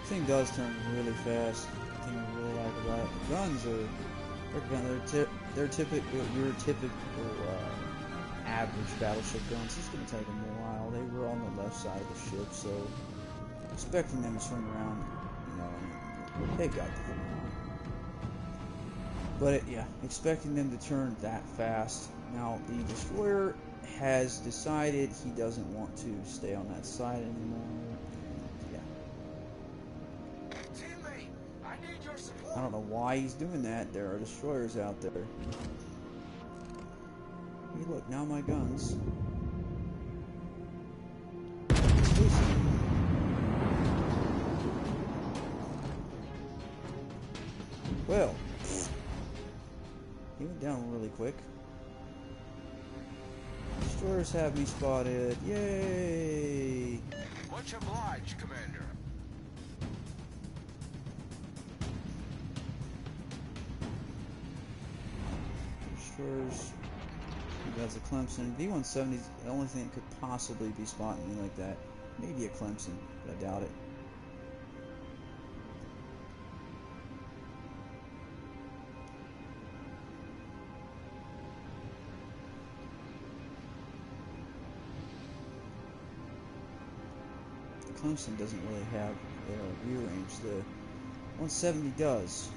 This thing does turn really fast. The thing I really like about it. The guns are they're typical your typical average battleship guns. It's gonna take them a while. They were on the left side of the ship, so expecting them to swing around, you know, and they've got the thing. But yeah, expecting them to turn that fast. Now the destroyer has decided he doesn't want to stay on that side anymore. Yeah. Teammate, I need your support. I don't know why he's doing that. There are destroyers out there. Hey, look, now my guns. Well, he went down really quick. Destroyers have me spotted. Yay! Much obliged, Commander. Destroyers. That's a Clemson. V-170 is the only thing that could possibly be spotting me like that. Maybe a Clemson, but I doubt it. The Clemson doesn't really have view range. The 170 does.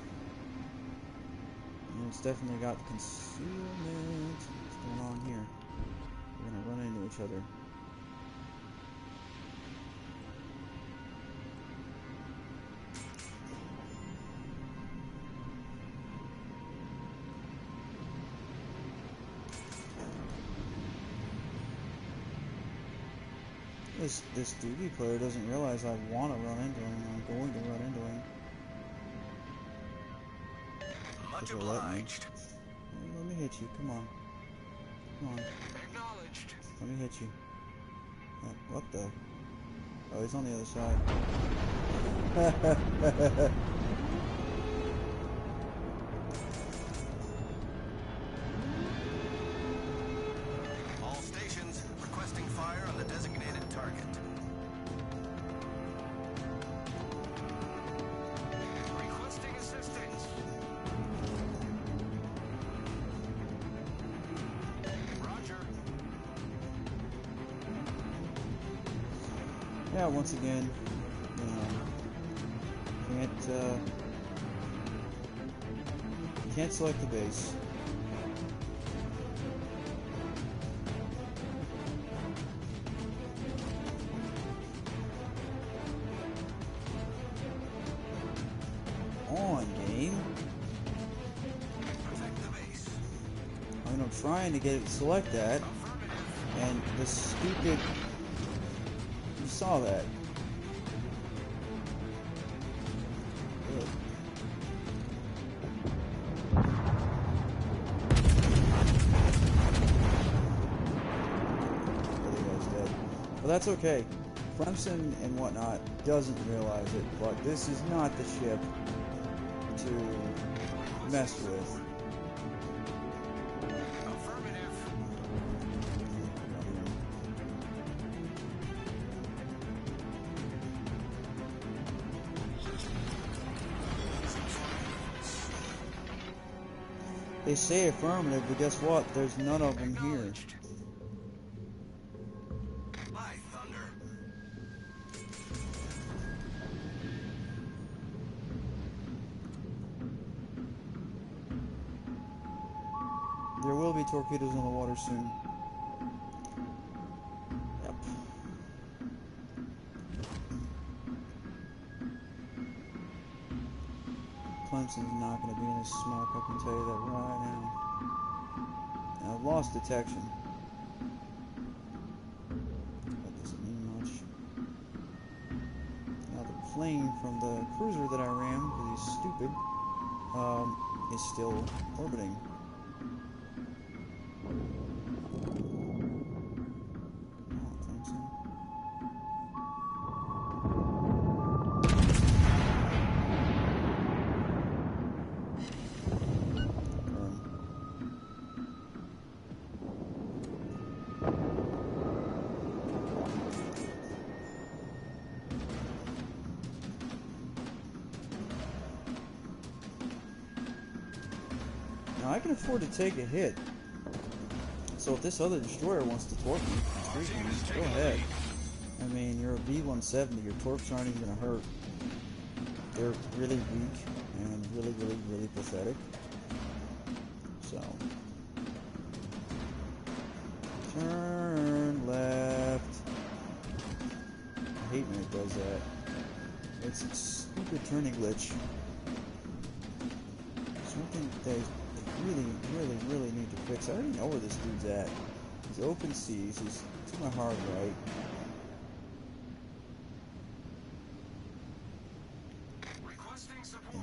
And it's definitely got concealment. What's going on here? We're gonna run into each other. This DB player doesn't realize I want to run into him. I'm going to run into him. Much If he'll let me. obliged. Let me hit you. Come on. Come on. Acknowledged. Let me hit you. What the? Oh, he's on the other side. All stations, requesting fire on the designated target. Requesting assistance. Roger. Yeah, once again, can't select the base. On game. Protect the base. I mean, I'm trying to get it to select that, and the stupid. You saw that. Ugh. But that's okay. Clemson and whatnot doesn't realize it, but this is not the ship to mess with. Affirmative. They say affirmative, but guess what? There's none of them here. Acknowledged. By thunder. There will be torpedoes on the water soon. Yep. Clemson's not going to be in this smoke, I can tell you that right now. Now, I've lost detection. That doesn't mean much. Now, the plane from the cruiser that I ran, because he's stupid, is still orbiting. Now I can afford to take a hit. So if this other destroyer wants to torp me, go ahead. I mean, you're a B-170, your torps aren't even gonna hurt. They're really weak and really pathetic. So turn left. I hate when it does that. It's a stupid turning glitch. Something they really need to fix. I already know where this dude's at. He's open seas. He's to my hard right.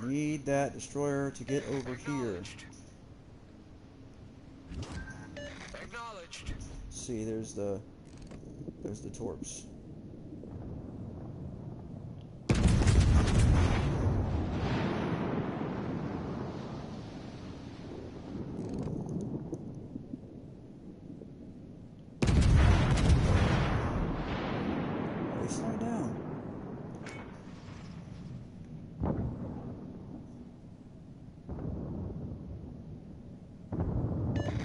I need that destroyer to get over here. Acknowledged. See, there's the torps. Slow down.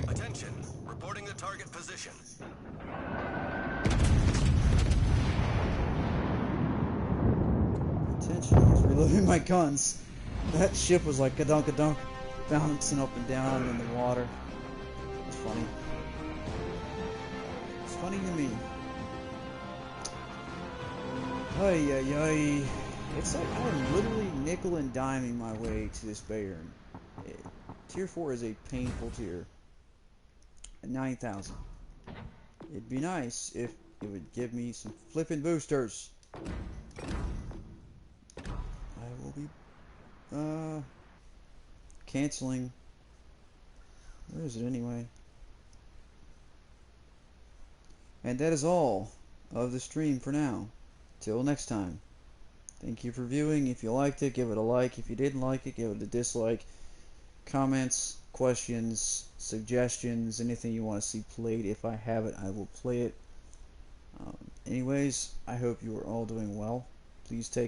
Attention. Reporting the target position. Attention, I was reloading my guns. That ship was like gadunk, bouncing up and down in the water. It's funny. It's funny to me. Ay, ay, ay. It's like I'm literally nickel and diming my way to this Bayern. Tier 4 is a painful tier. At 9,000. It'd be nice if it would give me some flippin' boosters. I will be canceling. Where is it anyway? And that is all of the stream for now. Till next time. Thank you for viewing. If you liked it, give it a like. If you didn't like it, give it a dislike. Comments, questions, suggestions, anything you want to see played. If I have it, I will play it. Anyways, I hope you are all doing well. Please take